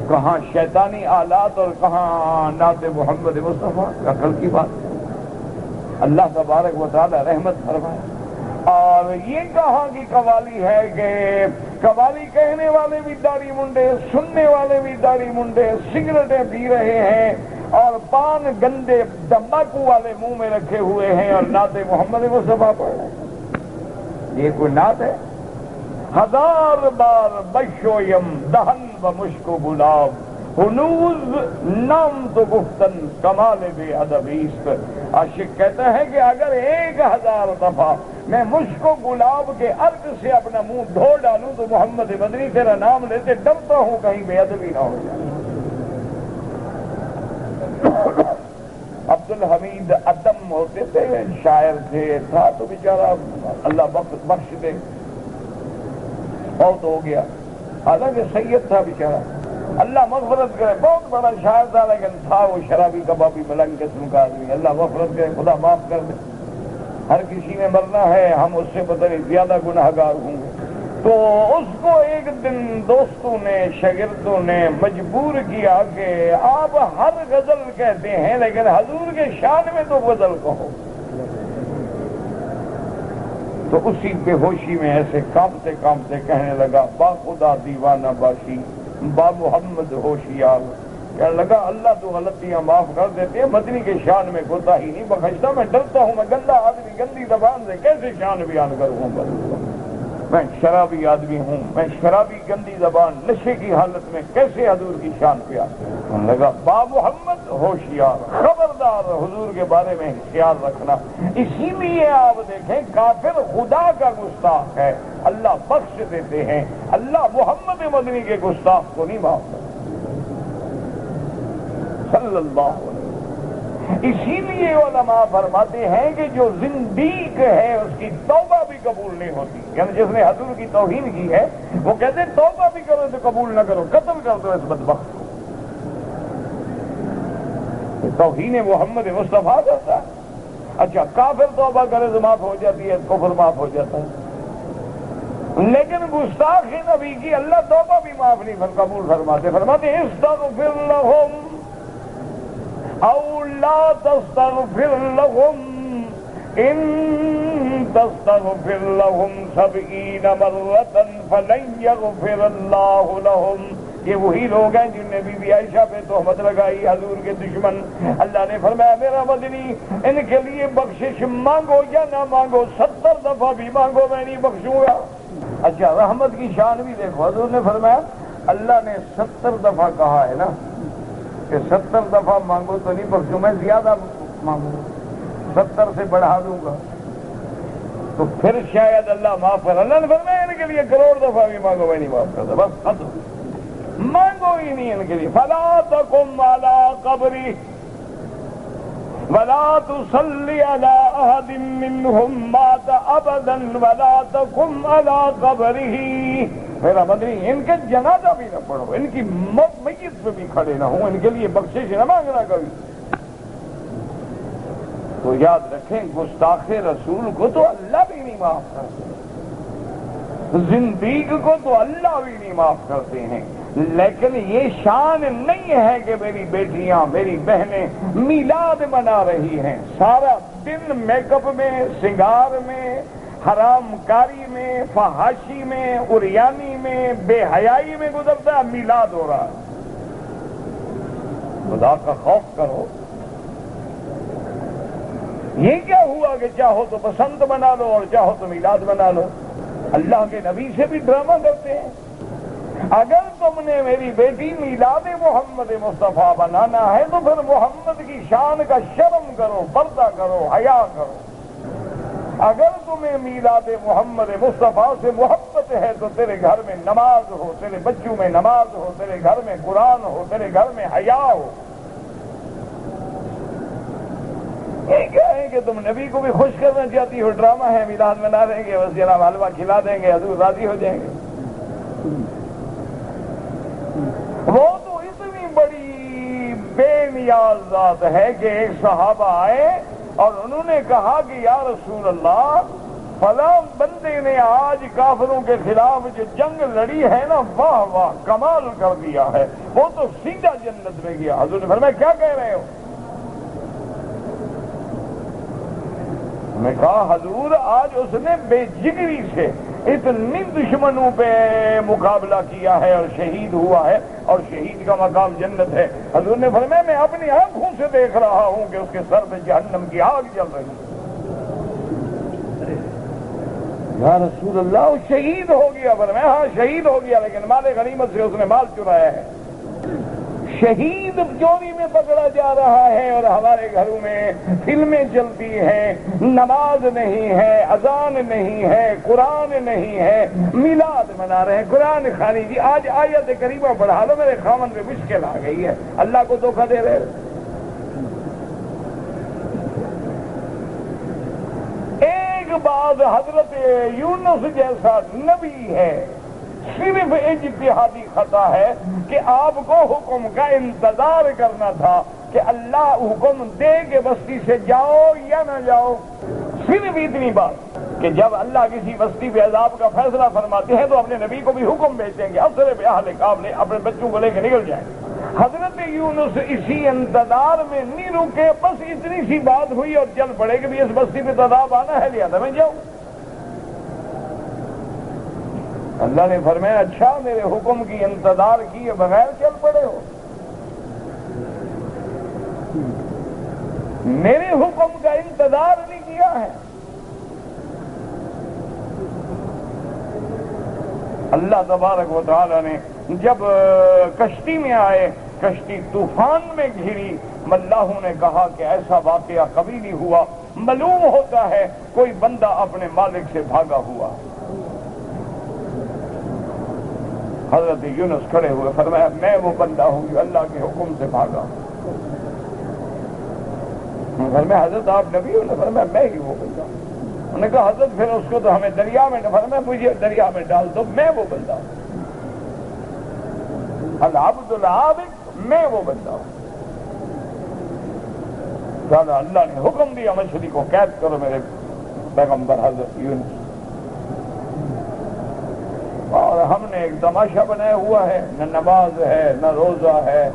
کہاں شیطانی آلات اور کہاں نعت محمد مصطفیٰ، عقل کی بات ہے۔ اللہ تبارک و تعالی رحمت فرمائے۔ اور یہ کہاں کی قوالی ہے کہ قوالی کہنے والے بھی داڑھی منڈے، سننے والے بھی داڑھی منڈے، سگریٹیں پی رہے ہیں اور پان گندے تمباکو والے منہ میں رکھے ہوئے ہیں اور نعت محمد مصطفیٰ پڑھ رہے ہیں۔ یہ کوئی نعت ہے؟ ہزار بار بشویم دہن و مشک و گلاب، ہنوز نام تو گفتن کمال بے ادبیست۔ عاشق کہتا ہے کہ اگر 1000 دفعہ میں مشک و گلاب کے عرق سے اپنا منہ دھو ڈالوں تو محمد مدنی تیرا نام لیتے ڈرتا ہوں کہیں بے ادبی نہ ہو جائے۔ عبدالحمید عدم ہوتے تھے، شاعر تھے، تھا تو بیچارہ اللہ بخش دے، بہت ہو گیا، حالانکہ سید تھا بیچارہ، اللہ مغفرت کرے، بہت بڑا شاعر تھا لیکن تھا وہ شرابی کبابی ملنگ قسم کا آدمی، اللہ مغفرت کرے، خدا معاف کر دے۔ ہر کسی نے مرنا ہے، ہم اس سے پتہ نہیں زیادہ گناہگار ہوں گے۔ تو اس کو ایک دن دوستوں نے، شاگردوں نے مجبور کیا کہ آپ ہر غزل کہتے ہیں لیکن حضور کے شان میں تو غزل کہو۔ تو اسی بے ہوشی میں ایسے کانپتے کانپتے کہنے لگا با خدا دیوانہ باشی با محمد ہوشیار، کہنے لگا اللہ تو غلطیاں معاف کر دیتے ہیں، مدنی کے شان میں کوتاہی نہیں بخشتا، میں ڈرتا ہوں میں گندا آدمی گندی زبان سے کیسے شان بیان کروں، میں شرابی آدمی ہوں، میں شرابی گندی زبان نشے کی حالت میں کیسے حضور کی شان بیان کروں۔ لگا با محمد ہوشیار، خبردار حضور کے بارے میں خیال رکھنا۔ اسی لیے آپ دیکھیں کافر خدا کا گستاخ ہے، اللہ بخش دیتے ہیں، اللہ محمد مدنی کے گستاخ کو نہیں معاف کرتا صلی اللہ علیہ وسلم۔ اسی لیے علماء فرماتے ہیں کہ جو زندیق ہے اس کی توبہ بھی قبول نہیں ہوتی، یعنی جس نے حضور کی توہین کی ہے وہ کہتے ہیں توبہ بھی کرو تو قبول نہ کرو، قتل کر دو اس بدبخت کو۔ توہین محمد مصطفیٰ کرتا ہے، اچھا کافر توبہ کرے تو معاف ہو جاتی ہے، کفر معاف ہو جاتا ہے، لیکن گستاخ نبی کی اللہ توبہ بھی معاف نہیں قبول فرماتے استغفر لہم او لا تستغفر لهم ان تستغفر لهم 70 مرة فلن يغفر اللہ لهم۔ یہ وہی لوگ ہیں جن نے بی بی عائشہ پہ تہمت لگائی، حضور کے دشمن۔ اللہ نے فرمایا میرا مدنی ان کے لیے بخشش مانگو یا نہ مانگو، 70 دفعہ بھی مانگو میں نہیں بخشوں گا۔ اچھا رحمت کی شان بھی دیکھو، حضور نے فرمایا اللہ نے 70 دفعہ کہا ہے نا کہ 70 دفعہ مانگو تو نہیں بخشوں، میں زیادہ مانگوں 70 سے بڑھا دوں گا تو پھر شاید اللہ معاف کر۔ اللہ نے فرمایا ان کے لیے 1 کروڑ دفعہ بھی مانگو میں نہیں معاف کرتا، بس ختم، مانگو ہی نہیں ان کے لیے۔ فلا تقم علی قبری ولا تصلی علی احد منهم مات ابدا ولا تقم علی قبره۔ میرا مدنی ان کے جنازہ بھی نہ پڑھو، ان کی میت پہ بھی کھڑے نہ ہوں، ان کے لیے بخشش نہ مانگنا کبھی۔ تو یاد رکھیں گستاخ رسول کو تو اللہ بھی نہیں معاف کرتے، زندیق کو تو اللہ بھی نہیں معاف کرتے ہیں، لیکن یہ شان نہیں ہے کہ میری بیٹیاں میری بہنیں میلاد منا رہی ہیں، سارا دن میک اپ میں، سنگار میں، حرام کاری میں، فحاشی میں، عریانی میں، بے حیائی میں گزرتا ہے، میلاد ہو رہا ہے۔ خدا کا خوف کرو۔ یہ کیا ہوا کہ چاہو تو بسنت بنا لو اور چاہو تو میلاد بنا لو، اللہ کے نبی سے بھی ڈرامہ کرتے ہیں۔ اگر تم نے میری بیٹی میلاد محمد مصطفیٰ بنانا ہے تو پھر محمد کی شان کا شرم کرو، پردہ کرو، حیا کرو۔ اگر تمہیں میلاد محمد مصطفیٰ سے محبت ہے تو تیرے گھر میں نماز ہو، تیرے بچوں میں نماز ہو، تیرے گھر میں قرآن ہو، تیرے گھر میں حیا ہو۔ یہ کیا ہے کہ تم نبی کو بھی خوش کرنا چاہتی ہو، ڈرامہ ہے، میلاد منا دیں گے، بس جناب حلوہ کھلا دیں گے، حضور راضی ہو جائیں گے۔ وہ تو اتنی بڑی بے نیاز ذات ہے کہ ایک صحابہ آئے اور انہوں نے کہا کہ یا رسول اللہ، فلاں بندے نے آج کافروں کے خلاف جو جنگ لڑی ہے نا، واہ واہ کمال کر دیا ہے، وہ تو سیدھا جنت میں گیا۔ حضور نے فرمایا کیا کہہ رہے ہو؟ میں کہا حضور آج اس نے بے جگری سے اتنی دشمنوں پہ مقابلہ کیا ہے اور شہید ہوا ہے، اور شہید کا مقام جنت ہے۔ حضور نے فرمایا میں اپنی آنکھوں سے دیکھ رہا ہوں کہ اس کے سر پہ جہنم کی آگ جل رہی ہے۔ یا رسول اللہ وہ شہید ہو گیا؟ فرمایا ہاں شہید ہو گیا، لیکن مال غنیمت سے اس نے مال چرایا ہے۔ شہید چوری میں پکڑا جا رہا ہے اور ہمارے گھروں میں فلمیں چلتی ہیں، نماز نہیں ہے، اذان نہیں ہے، قرآن نہیں ہے، میلاد منا رہے ہیں، قرآن خوانی۔ جی آج آیت کریمہ پڑھا لو، میرے خامن میں مشکل آ گئی ہے، اللہ کو دھوکہ دے رہے۔ ایک بات حضرت یونس جیسا نبی ہے، صرف اجتہادی خطا ہے کہ آپ کو حکم کا انتظار کرنا تھا کہ اللہ حکم دے کہ بستی سے جاؤ یا نہ جاؤ۔ صرف اتنی بات کہ جب اللہ کسی بستی پہ عذاب کا فیصلہ فرماتے ہیں تو اپنے نبی کو بھی حکم بھیجیں گے، افسر پہ اہل قابل اپنے بچوں کو لے کے نکل جائیں۔ حضرت یونس اسی انتظار میں نہیں رکے، بس اتنی سی بات ہوئی اور چل پڑے کہ بھی اس بستی پہ عذاب آنا ہے، لیا تھا میں جاؤں۔ اللہ نے فرمایا اچھا میرے حکم کی انتظار کیے بغیر چل پڑے ہو؟ میرے حکم کا انتظار نہیں کیا ہے؟ اللہ تبارک و تعالی نے جب کشتی میں آئے، کشتی طوفان میں گھری، ملاحوں نے کہا کہ ایسا واقعہ کبھی نہیں ہوا، معلوم ہوتا ہے کوئی بندہ اپنے مالک سے بھاگا ہوا۔ حضرت یونس کھڑے ہوئے، فرمایا میں وہ بندہ ہوں جو اللہ کے حکم سے بھاگا۔ فرمایا حضرت آپ نبی ہو؟ فرمایا میں ہی وہ بندہ ہوں۔ انہوں نے کہا حضرت پھر اس کو تو ہمیں دریا میں، فرمایا مجھے دریا میں ڈال دو، میں وہ بندہ ہوں۔ العبد العابد، میں وہ بندہ ہوں۔ زیادہ اللہ نے حکم دیا مچھلی کو قید کرو میرے پیغمبر حضرت یونس، اور ہم نے ایک تماشا بنایا ہوا ہے، نہ نماز ہے نہ روزہ ہے،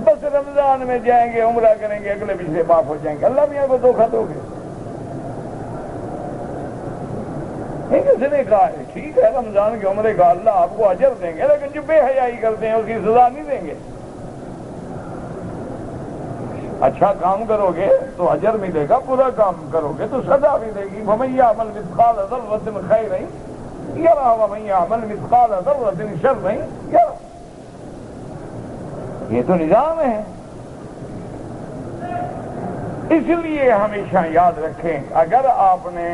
بس رمضان میں جائیں گے عمرہ کریں گے، اگلے پچھلے معاف ہو جائیں گے۔ اللہ میاں کو دھوکہ دو گے؟ کسی نے کہا ہے ٹھیک ہے رمضان کے عمرے کا اللہ آپ کو اجر دیں گے، لیکن جو بے حیائی کرتے ہیں اس کی سزا نہیں دیں گے۔ اچھا کام کرو گے تو اجر ملے گا، برا کام کرو گے تو سزا ملے گی۔ وَمَن يَعْمَلْ مِثْقَالَ ذَرَّةٍ خَيْرًا یرا ومن یعمل مثقال ذرۃ شرا یرا۔ یہ تو نظام ہے۔ اس لیے ہمیشہ یاد رکھیں اگر آپ نے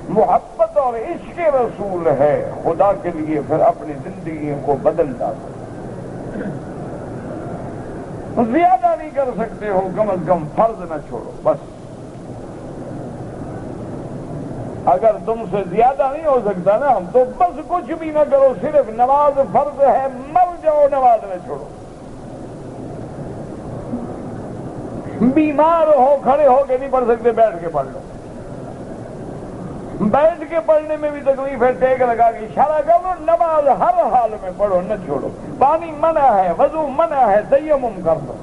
محبت اور عشق رسول ہے خدا کے لیے، پھر اپنی زندگی کو بدل ڈالو۔ زیادہ نہیں کر سکتے ہو، کم از کم فرض نہ چھوڑو بس۔ اگر تم سے زیادہ نہیں ہو سکتا نا تو بس کچھ بھی نہ کرو، صرف نماز فرض ہے، مر جاؤ نماز نہ چھوڑو۔ بیمار ہو کھڑے ہو کے نہیں پڑھ سکتے، بیٹھ کے پڑھ لو۔ بیٹھ کے پڑھنے میں بھی تکلیف ہے، ٹیک لگا کے اشارہ کر لو، نماز ہر حال میں پڑھو نہ چھوڑو۔ پانی منع ہے، وضو منع ہے، تیمم کر لو۔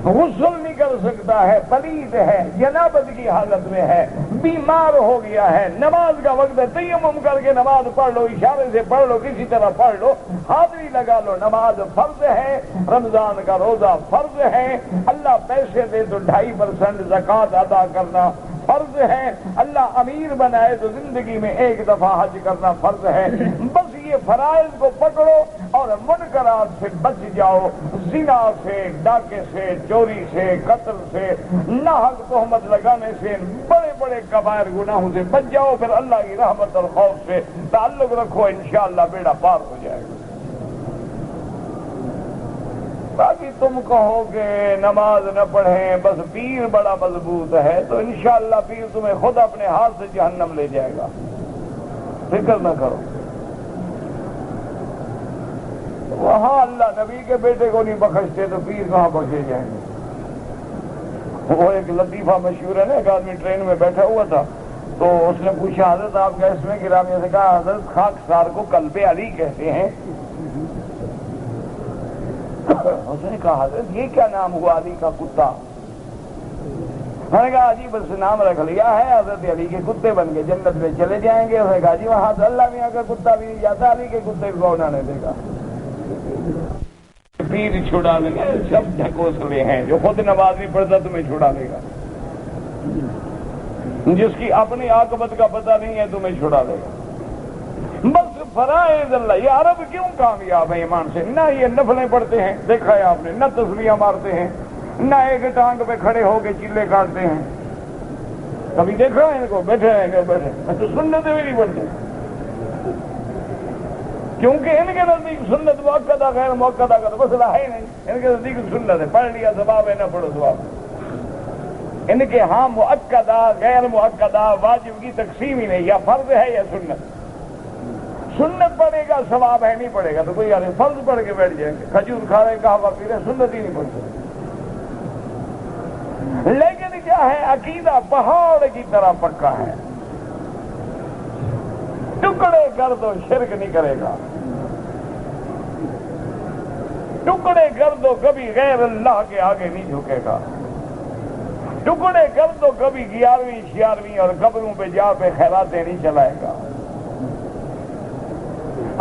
غسل نہیں کر سکتا ہے، پلید ہے، جنابت کی حالت میں ہے، بیمار ہو گیا ہے، نماز کا وقت ہے، تیمم کر کے نماز پڑھ لو، اشارے سے پڑھ لو، کسی طرح پڑھ لو، حاضری لگا لو۔ نماز فرض ہے، رمضان کا روزہ فرض ہے، اللہ پیسے دے تو 2.5% زکوٰۃ ادا کرنا فرض ہے، اللہ امیر بنائے تو زندگی میں 1 دفعہ حج کرنا فرض ہے۔ بس یہ فرائض کو پکڑو اور منکرات سے بچ جاؤ، زنا سے، ڈاکے سے، چوری سے، قتل سے، ناحق تہمت لگانے سے، بڑے بڑے کبائر گناہوں سے بچ جاؤ، پھر اللہ کی رحمت اور خوف سے تعلق رکھو، انشاءاللہ بیڑا پار ہو جائے گا۔ باقی تم کہو کہ نماز نہ پڑھیں بس پیر بڑا مضبوط ہے، تو انشاءاللہ پیر تمہیں خود اپنے ہاتھ سے جہنم لے جائے گا، فکر نہ کرو۔ وہاں اللہ نبی کے بیٹے کو نہیں بخشتے تو پیر کہاں بخشے جائیں گے؟ وہ ایک لطیفہ مشہور ہے نا، ایک آدمی ٹرین میں بیٹھا ہوا تھا تو اس نے پوچھا حضرت آپ کا اسم گرامیہ سے، کہا حضرت خاکسار کو قلب علی کہتے ہیں۔ اس نے کہا حضرت یہ کیا نام ہوا علی کا کتا؟ میں نے کہا جی بس نام رکھ لیا ہے، حضرت علی کے کتے بن گئے، جنت میں چلے جائیں گے۔ اس نے کہا جی وہاں تو اللہ میاں کا کتا بھی نہیں جاتا، علی کے کتے کو کون آنے دے گا؟ پیر چھڑا لے گا، سب ڈھکوسلے ہیں، جو خود نماز نہیں پڑھتا تمہیں چھڑا لے گا، جس کی اپنی عاقبت کا پتہ نہیں ہے تمہیں چھڑا لے گا۔ بس فرائض اللہ، یہ عرب کیوں کامیاب ہے ایمان سے؟ نہ یہ نفلیں پڑھتے ہیں، دیکھا ہے آپ نے، نہ تسبیحاں مارتے ہیں، نہ ایک ٹانگ پہ کھڑے ہو کے چلے کاٹتے ہیں، کبھی دیکھا ہے ان کو بیٹھے ہیں بیٹھے؟ تو سنتیں بھی نہیں پڑھتے، کیونکہ ان کے نزدیک سنت مؤکدہ غیر مؤکدہ کا تو مسئلہ ہے نہیں، ان کے نزدیک سنت ہے، پڑھ لیا ثواب ہے، نہ پڑھو ثواب ہے۔ ان کے ہاں مؤکدہ غیر مؤکدہ واجب کی تقسیم ہی نہیں، یا فرض ہے یا سنت۔ سنت پڑھے گا ثواب ہے، نہیں پڑھے گا تو کوئی یار فرض پڑھ کے بیٹھ جائیں گے، کھجور کھا رہے قہوہ پی رہے، سنت ہی نہیں پڑھتے۔ لیکن کیا ہے، عقیدہ پہاڑ کی طرح پکا ہے، ٹکڑے کر دو شرک نہیں کرے گا، ٹکڑے کر دو کبھی غیر اللہ کے آگے نہیں جھکے گا، ٹکڑے کر دو کبھی 11ویں 11ویں اور قبروں پہ جا پہ خیراتیں نہیں چلائے گا۔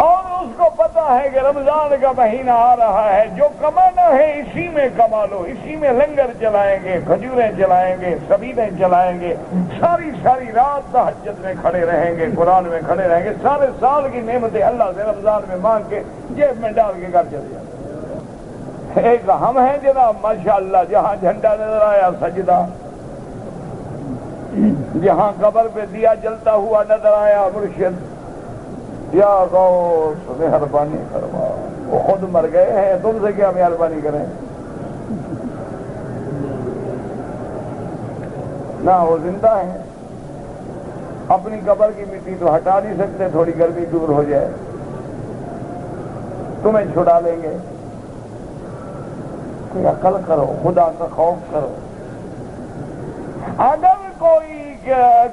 اور اس کو پتا ہے کہ رمضان کا مہینہ آ رہا ہے، جو کمانا ہے اسی میں کما لو، اسی میں لنگر چلائیں گے، کھجوریں چلائیں گے، سبیلیں چلائیں گے، ساری ساری رات تہجد میں کھڑے رہیں گے، قرآن میں کھڑے رہیں گے، سارے سال کی نعمتیں اللہ سے رمضان میں مانگ کے جیب میں ڈال کے گھر چلے جاتے ہیں۔ ایک ہم ہیں جناب ماشاءاللہ، جہاں جھنڈا نظر آیا سجدہ، جہاں قبر پہ دیا جلتا ہوا نظر آیا مرشد، یا غوث مہربانی کروا، وہ خود مر گئے ہیں، تم سے کیا مہربانی کریں؟ نہ وہ زندہ ہیں، اپنی قبر کی مٹی تو ہٹا نہیں سکتے، تھوڑی گرمی دور ہو جائے تمہیں چھڑا لیں گے۔ کوئی عقل کرو، خدا کا خوف کرو۔ اگر کوئی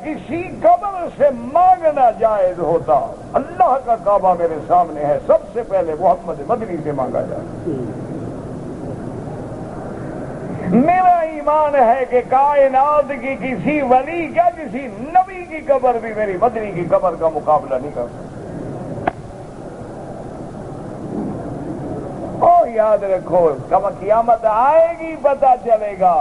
کسی قبر سے مانگنا جائز ہوتا، اللہ کا کعبہ میرے سامنے ہے، سب سے پہلے محمد مدنی سے مانگا جائے۔ میرا ایمان ہے کہ کائنات کی کسی ولی کیا کسی نبی کی قبر بھی میری مدنی کی قبر کا مقابلہ نہیں کر سکتی۔ اور یاد رکھو، کب قیامت آئے گی پتہ چلے گا۔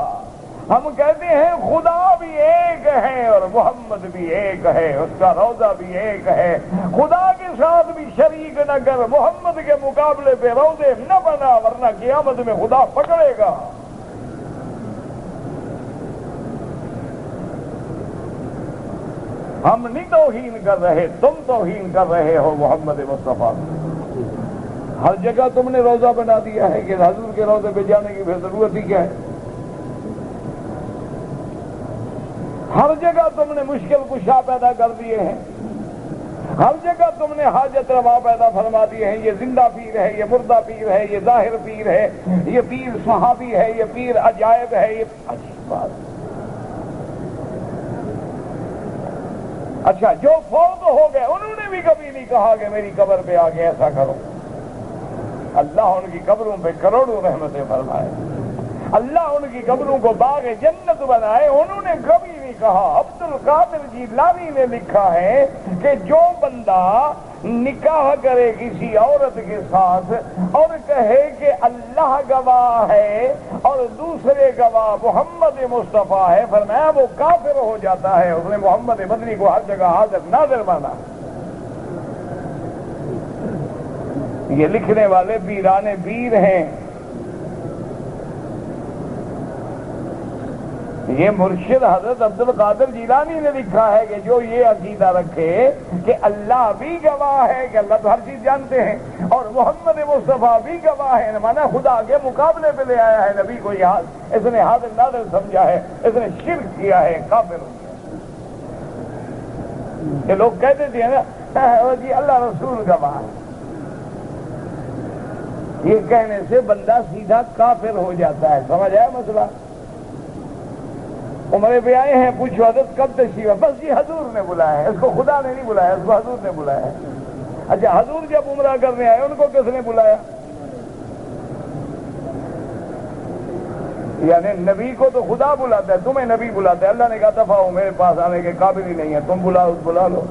ہم کہتے ہیں خدا بھی ایک ہے اور محمد بھی ایک ہے، اس کا روضہ بھی ایک ہے، خدا کے ساتھ بھی شریک نہ کر، محمد کے مقابلے پہ روضے نہ بنا، ورنہ قیامت میں خدا پکڑے گا۔ ہم نہیں توہین کر رہے، تم توہین کر رہے ہو محمد مصطفیٰ۔ ہر جگہ تم نے روضہ بنا دیا ہے کہ حضور کے روضے پہ جانے کی پھر ضرورت ہی کیا ہے؟ ہر جگہ تم نے مشکل کشا پیدا کر دیے ہیں، ہر جگہ تم نے حاجت روا پیدا فرما دیے ہیں، یہ زندہ پیر ہے، یہ مردہ پیر ہے، یہ ظاہر پیر ہے، یہ پیر صحابی ہے، یہ پیر عجائب ہے، یہ عجیب بات۔ اچھا، جو فوت ہو گئے انہوں نے بھی کبھی نہیں کہا کہ میری قبر پہ آ کے ایسا کرو۔ اللہ ان کی قبروں پہ کروڑوں رحمتیں فرمائے، اللہ ان کی قبروں کو باغ جنت بنائے، انہوں نے کبھی نہیں کہا۔ عبد القادر جیلانی نے لکھا ہے کہ جو بندہ نکاح کرے کسی عورت کے ساتھ اور کہے کہ اللہ گواہ ہے اور دوسرے گواہ محمد مصطفیٰ ہے، فرمایا وہ کافر ہو جاتا ہے، اس نے محمد مدنی کو ہر جگہ حاضر ناظر مانا۔ یہ لکھنے والے پیرانے پیر ہیں، یہ مرشد حضرت عبد القادر جیلانی نے لکھا ہے کہ جو یہ عقیدہ رکھے کہ اللہ بھی گواہ ہے کہ اللہ تو ہر چیز جانتے ہیں اور محمد مصطفیٰ بھی گواہ ہے، مانا خدا کے مقابلے پہ لے آیا ہے نبی کو، یہاں اس نے حاضر ناظر سمجھا ہے، اس نے شرک کیا ہے، کافر ہو گیا۔ کہ لوگ کہتے تھے نا جی اللہ رسول گواہ ہے، یہ کہنے سے بندہ سیدھا کافر ہو جاتا ہے۔ سمجھ آیا مسئلہ؟ عمرے پہ آئے ہیں، پوچھو حضرت کب تشریف ہے؟ بس یہ حضور نے بلایا ہے، اس کو خدا نے نہیں بلایا، اس کو حضور نے بلایا ہے۔ اچھا حضور جب عمرہ کرنے آئے ان کو کس نے بلایا؟ یعنی نبی کو تو خدا بلاتا ہے، تمہیں نبی بلاتا ہے، اللہ نے کہا دفعہ ہو، میرے پاس آنے کے قابل ہی نہیں ہے، تم بلا لو۔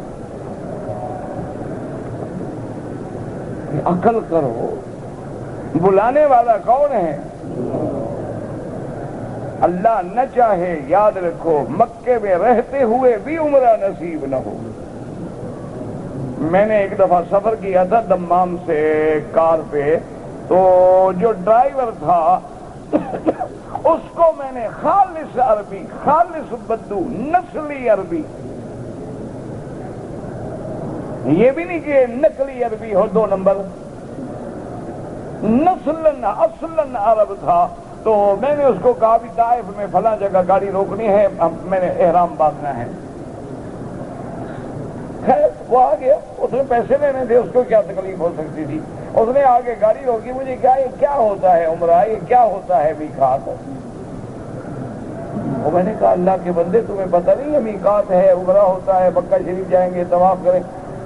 عقل کرو، بلانے والا کون ہے؟ اللہ نہ چاہے، یاد رکھو مکے میں رہتے ہوئے بھی عمرہ نصیب نہ ہو۔ میں نے ایک دفعہ سفر کیا تھا دمام سے کار پہ، تو جو ڈرائیور تھا اس کو میں نے خالص عربی، خالص بدو، نسلی عربی، یہ بھی نہیں کہ نقلی عربی ہو 2 نمبر، نسلن اصلاً عرب تھا۔ تو میں نے اس کو کہا بھی طائف میں فلاں جگہ گاڑی روکنی ہے، میں نے احرام باندھنا ہے۔ خیر وہ آ گیا، اس نے پیسے لینے تھے، اس کو کیا تکلیف ہو سکتی تھی، اس نے آگے گاڑی روکی، مجھے کیا یہ کیا ہوتا ہے عمرہ، یہ کیا ہوتا ہے میقات؟ اور میں نے کہا اللہ کے بندے تمہیں پتہ نہیں ہے میقات ہے، عمرہ ہوتا ہے، مکہ شریف جائیں گے، طواف کریں۔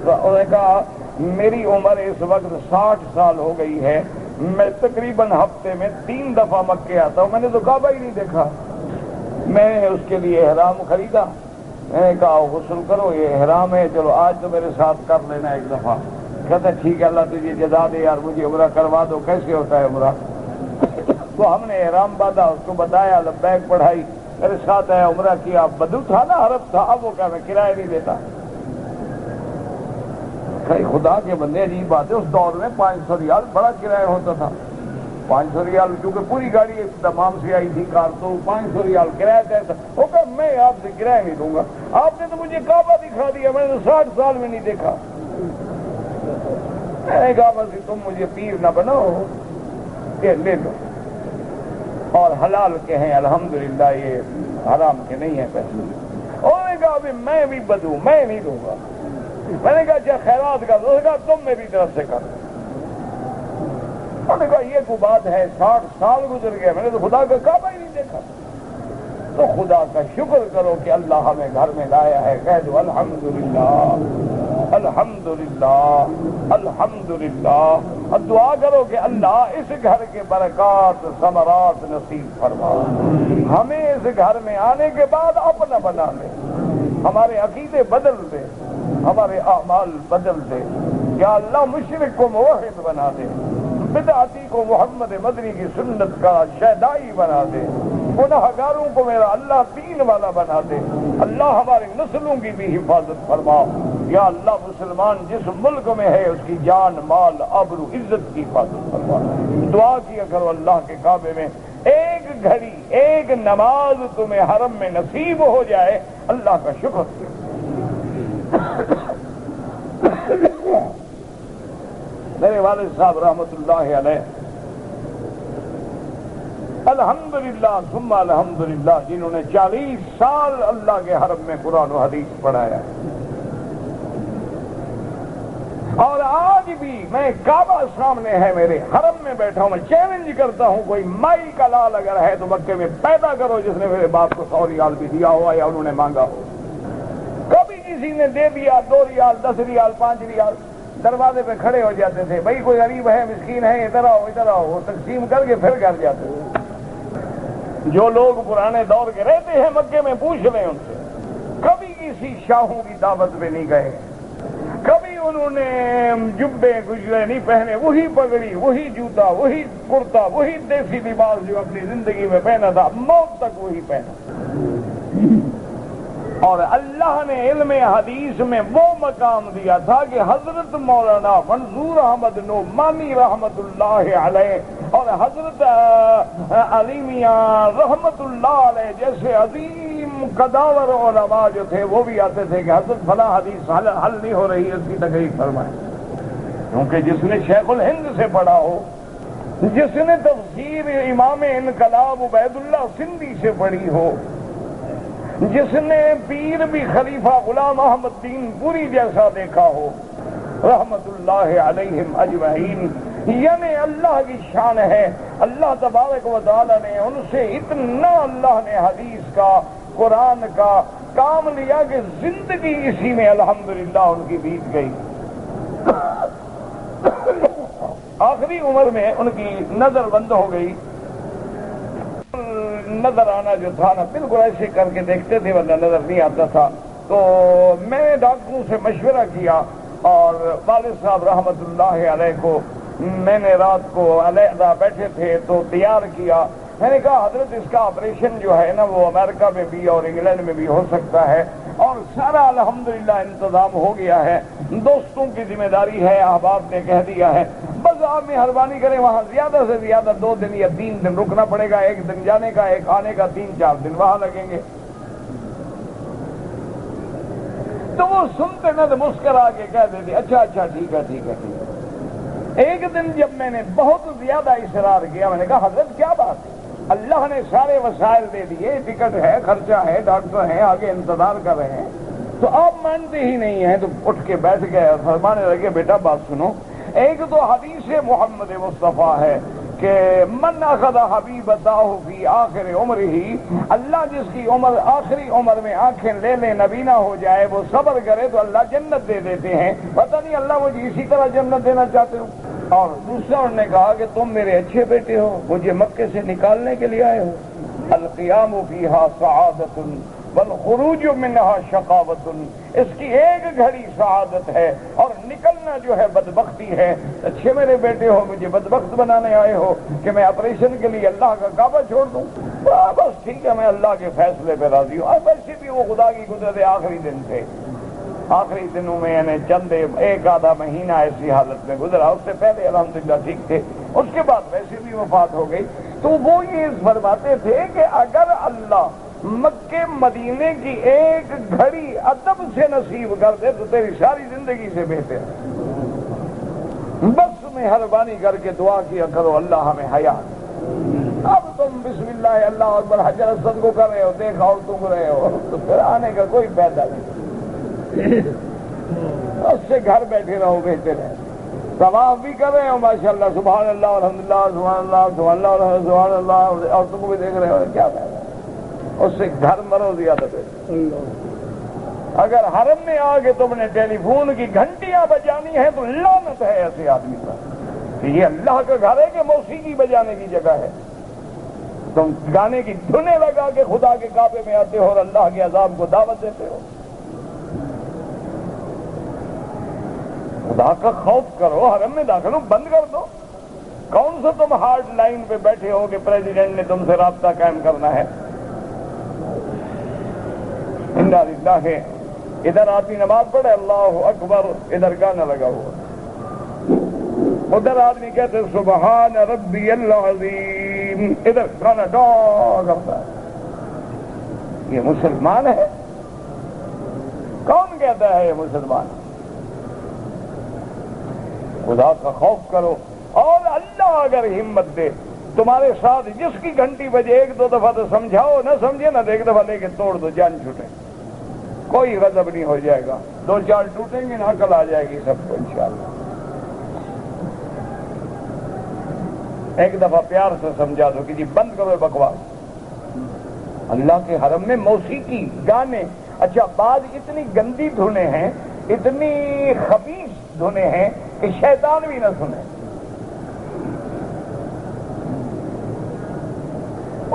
انہوں نے کہا میری عمر اس وقت 60 سال ہو گئی ہے، میں تقریباً ہفتے میں 3 دفعہ مکے آتا ہوں، میں نے تو کعبہ ہی نہیں دیکھا۔ میں نے اس کے لیے احرام خریدا، میں نے کہا غسل کرو، یہ احرام ہے، چلو آج تو میرے ساتھ کر لینا ایک دفعہ۔ کہتا ٹھیک ہے اللہ تجھے جزا دے یار، مجھے عمرہ کروا دو، کیسے ہوتا ہے عمرہ؟ تو ہم نے احرام باندھا، اس کو بتایا، لبیک پڑھائی، میرے ساتھ آیا، عمرہ کیا۔ بدو تھا نا، عرب تھا، اب وہ کیا میں کرایہ نہیں دیتا۔ خدا کے بندے عجیب بات ہے، اس دور میں 500 ریال بڑا کرایہ ہوتا تھا، 500 ریال، کیونکہ پوری گاڑی تمام سے آئی تھی کار، تو 500 ریال کرایہ دیتا۔ وہ کہ میں آپ سے کرایہ نہیں دوں گا، آپ نے تو مجھے کعبہ دکھا دیا، میں نے تو 60 سال میں نہیں دیکھا۔ میں نے کہا بس تم مجھے پیر نہ بناؤ کہ لے لو، اور حلال کے ہیں الحمدللہ، یہ حرام کے نہیں ہیں پیسے۔ انہوں نے کہا ابھی میں بھی بدوں، میں نہیں دوں گا۔ میں نے کہا اچھا خیرات کر دو، کہا تم میری طرف سے کر۔ انہوں نے کہا یہ کوئی بات ہے، 60 سال گزر گئے، میں نے تو خدا کا کعبہ ہی نہیں دیکھا۔ تو خدا کا شکر کرو کہ اللہ ہمیں گھر میں لایا ہے، کہہ دو الحمدللہ الحمدللہ الحمدللہ، اور دعا کرو کہ اللہ اس گھر کے برکات ثمرات نصیب فرما، ہمیں اس گھر میں آنے کے بعد اپنا بنا لے، ہمارے عقیدے بدل دے، ہمارے اعمال بدل دے، یا اللہ مشرک کو موحد بنا دے، بدعتی کو محمد مدنی کی سنت کا شیدائی بنا دے، گناہگاروں کو میرا اللہ دین والا بنا دے، اللہ ہماری نسلوں کی بھی حفاظت فرما، یا اللہ مسلمان جس ملک میں ہے اس کی جان مال آبرو عزت کی حفاظت فرما۔ دعا کیا کرو اللہ کے کعبے میں ایک گھڑی ایک نماز تمہیں حرم میں نصیب ہو جائے، اللہ کا شکر۔ میرے والد صاحب رحمت اللہ علیہ الحمدللہ ثم الحمدللہ، جنہوں نے 40 سال اللہ کے حرم میں قرآن و حدیث پڑھایا، اور آج بھی میں کعبہ سامنے ہے میرے، حرم میں بیٹھا ہوں، میں چیلنج کرتا ہوں کوئی مائی کا لال اگر ہے تو مکے میں پیدا کرو جس نے میرے باپ کو 100 ریال بھی دیا ہوا یا انہوں نے مانگا ہو۔ کبھی کسی نے دے دیا 2 ریال 10 ریال 5 ریال، دروازے پہ کھڑے ہو جاتے تھے، بھائی کوئی غریب ہے مسکین ہے ادھر آؤ ادھر آؤ، وہ تقسیم کر کے پھر گھر جاتے تھے۔ جو لوگ پرانے دور کے رہتے ہیں مکے میں پوچھ لیں ان سے، کبھی کسی شاہوں کی دعوت پہ نہیں گئے، کبھی انہوں نے جبے گجرے نہیں پہنے، وہی پگڑی وہی جوتا وہی کرتا وہی دیسی لباس جو اپنی زندگی میں پہنا تھا، موت تک وہی پہنا۔ اور اللہ نے علم حدیث میں وہ مقام دیا تھا کہ حضرت مولانا منظور احمد نعمانی رحمت اللہ علیہ اور حضرت علی میاں رحمت اللہ علیہ جیسے عظیم قداور علماء جو تھے وہ بھی آتے تھے کہ حضرت فلاں حدیث حل نہیں ہو رہی، اس کی تقریر فرمائیں. کیونکہ جس نے شیخ الہند سے پڑھا ہو، جس نے تفسیر امام انقلاب عبید اللہ سندھی سے پڑھی ہو، جس نے پیر بھی خلیفہ غلام احمد دین پوری جیسا دیکھا ہو، رحمت اللہ علیہم اجمعین، یعنی اللہ کی شان ہے. اللہ تبارک و تعالی نے ان سے اتنا اللہ نے حدیث کا قرآن کا کام لیا کہ زندگی اسی میں الحمدللہ ان کی بیت گئی. آخری عمر میں ان کی نظر بند ہو گئی. نظر آنا جو تھا نا بالکل ایسے کر کے دیکھتے تھے ورنہ نظر نہیں آتا تھا. تو میں نے ڈاکٹروں سے مشورہ کیا اور والد صاحب رحمت اللہ علیہ کو میں نے رات کو علیحدہ بیٹھے تھے تو تیار کیا. میں نے کہا حضرت اس کا آپریشن جو ہے نا وہ امریکہ میں بھی اور انگلینڈ میں بھی ہو سکتا ہے اور سارا الحمدللہ انتظام ہو گیا ہے. دوستوں کی ذمہ داری ہے، احباب نے کہہ دیا ہے، بس آپ مہربانی کریں وہاں زیادہ سے زیادہ 2 دن یا 3 دن رکنا پڑے گا. 1 دن جانے کا، 1 آنے کا، 3-4 دن وہاں لگیں گے. تو وہ سنتے نہ تو مسکرا کے کہہ دیتے اچھا اچھا ٹھیک ہے ٹھیک ہے ٹھیک ہے. ایک دن جب میں نے بہت زیادہ اصرار کیا، میں نے کہا حضرت کیا بات ہے، اللہ نے سارے وسائل دے دیے، ٹکٹ ہے، خرچہ ہے، ڈاکٹر ہیں آگے انتظار کر رہے ہیں، تو آپ مانتے ہی نہیں ہیں. تو اٹھ کے بیٹھ گئے اور فرمانے لگے بیٹا بات سنو. ایک تو حدیث محمد مصطفیٰ ہے کہ من اخذ حبیبتہ فی آخر عمر ہی، اللہ جس کی عمر آخری عمر میں آنکھیں لے لے نبینا ہو جائے، وہ صبر کرے تو اللہ جنت دے دیتے ہیں. پتہ نہیں اللہ مجھے اسی طرح جنت دینا چاہتے ہو. اور دوسرا انہوں نے کہا کہ تم میرے اچھے بیٹے ہو، مجھے مکے سے نکالنے کے لیے آئے ہو. القیام فیہا سعادت والخروج منہا شقاوت، اس کی ایک گھڑی سعادت ہے اور نکلنا جو ہے بدبختی ہے. اچھے میرے بیٹے ہو، مجھے بدبخت بنانے آئے ہو کہ میں آپریشن کے لیے اللہ کا کعبہ چھوڑ دوں. بس ٹھیک ہے میں اللہ کے فیصلے پہ راضی ہوں. اور ویسے بھی وہ خدا کی قدرت آخری دن تھے، آخری دنوں میں یعنی چند 1-آدھا مہینہ ایسی حالت میں گزرا. اس سے پہلے الحمدللہ ٹھیک تھے، اس کے بعد ویسے بھی وفات ہو گئی. تو وہ یہ فرماتے تھے کہ اگر اللہ مکے مدینے کی ایک گھڑی ادب سے نصیب کر دے تو تیری ساری زندگی سے بہتر ہے. بس مہربانی کر کے دعا کیا کرو اللہ ہمیں حیات. اب تم بسم اللہ اللہ اکبر حجر اسود کو کر رہے ہو، دیکھا اور تم رہے ہو، تو پھر آنے کا کوئی فائدہ نہیں. اس سے گھر بیٹھے رہو بہتر ہے. طواف بھی کر رہے ہو ماشاءاللہ سبحان اللہ الحمدللہ سبحان اللہ سبحان اللہ سبحان اللہ، اور تم کو بھی دیکھ رہے ہو، کیا فائدہ؟ اس سے گھر مرو زیادہ بہتر. اگر حرم میں آ کے تم نے ٹیلی فون کی گھنٹیاں بجانی ہیں تو لعنت ہے ایسے آدمی پر کہ یہ اللہ کا گھر ہے کہ موسیقی بجانے کی جگہ ہے. تم گانے کی دھنیں لگا کے خدا کے کعبے میں آتے ہو اور اللہ کے عذاب کو دعوت دیتے ہو. خدا کا خوف کرو، حرم میں داخل ہو بند کر دو. کون سا تم ہارڈ لائن پہ بیٹھے ہو کہ پریزیڈنٹ نے تم سے رابطہ قائم کرنا ہے. انا للہ. ادھر آدمی نماز پڑھے اللہ اکبر، ادھر گانا لگا ہوا. ادھر آدمی کہتے سبحان ربی العظیم، ادھر گانا ڈا کرتا ہے. یہ مسلمان ہے؟ کون کہتا ہے یہ مسلمان؟ خدا کا خوف کرو. اور اللہ اگر ہمت دے تمہارے ساتھ جس کی گھنٹی بجے 1-2 دفعہ تو سمجھاؤ، نہ سمجھے نہ 1 دفعہ لے کے توڑ دو، جان چھوٹے، کوئی غضب نہیں ہو جائے گا. 2-4 ٹوٹیں گے نا عقل آ جائے گی سب کو انشاءاللہ. ایک دفعہ پیار سے سمجھا دو کہ جی بند کرو بکواس. اللہ کے حرم میں موسیقی گانے، اچھا بعض اتنی گندی دھنیں ہیں، اتنی خبیث دھنیں ہیں کہ شیطان بھی نہ سنے.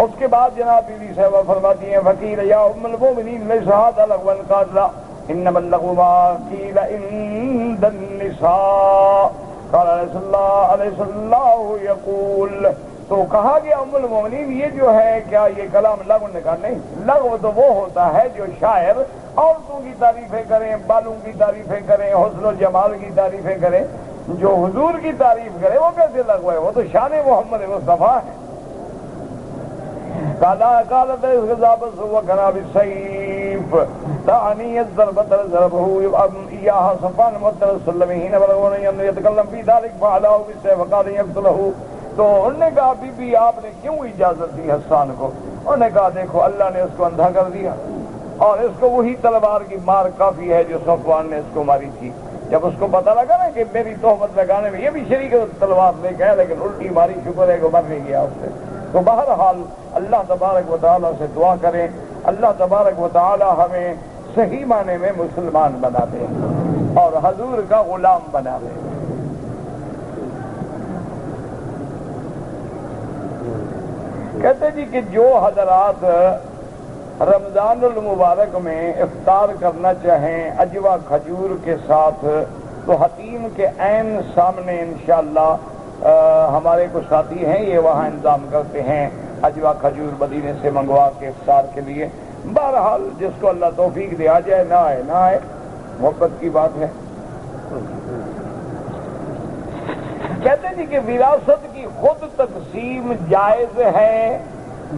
اس کے بعد جناب بی بی صاحبہ فرماتی ہیں وکیل یا ام المؤمنین لیس ھذا لغوا قال انما اللغو ما قیل عند النساء قال علیہ اللہ یقول. تو کہا گیا ام المؤمنین یہ جو ہے کیا یہ کلام لغو نے کہا نہیں، لغو تو وہ ہوتا ہے جو شاعر عورتوں کی تعریفیں کریں، بالوں کی تعریفیں کریں، حسن و جمال کی تعریفیں کریں. جو حضور کی تعریف کرے وہ کیسے لغو ہے؟ وہ تو شان محمد مصطفیٰ ہے۔ قالت وكنا بالسيف تعني الضربة ضربه إياها صفان مطر السلم حين بلغوا أن يتكلم في ذلك فعلاه بالسيف وقال يقتله۔ تو انہوں نے کہا بی بی آپ نے کیوں اجازت دی حسان کو؟ انہوں نے کہا دیکھو اللہ نے اس کو اندھا کر دیا اور اس کو وہی تلوار کی مار کافی ہے جو صفوان نے اس کو ماری تھی۔ جب اس کو پتہ لگا نا کہ میری تہمت لگانے میں یہ بھی شریک تلوار لے کے ہے لیکن الٹی ماری، شکر ہے کہ مر نہیں گیا اس سے۔ تو بہرحال اللہ تبارک و تعالیٰ سے دعا کریں اللہ تبارک و تعالیٰ ہمیں صحیح معنی میں مسلمان بنا دے اور حضور کا غلام بنا دے۔ کہتے جی کہ جو حضرات رمضان المبارک میں افطار کرنا چاہیں اجوا کھجور کے ساتھ تو حتیم کے عین سامنے انشاءاللہ ہمارے کچھ ساتھی ہیں یہ وہاں انتظام کرتے ہیں اجوا کھجور مدینے سے منگوا کے افطار کے لیے۔ بہرحال جس کو اللہ توفیق دے آ جائے، نہ آئے نہ آئے، محبت کی بات ہے۔ کہتے ہیں جی کہ وراثت کی خود تقسیم جائز ہے۔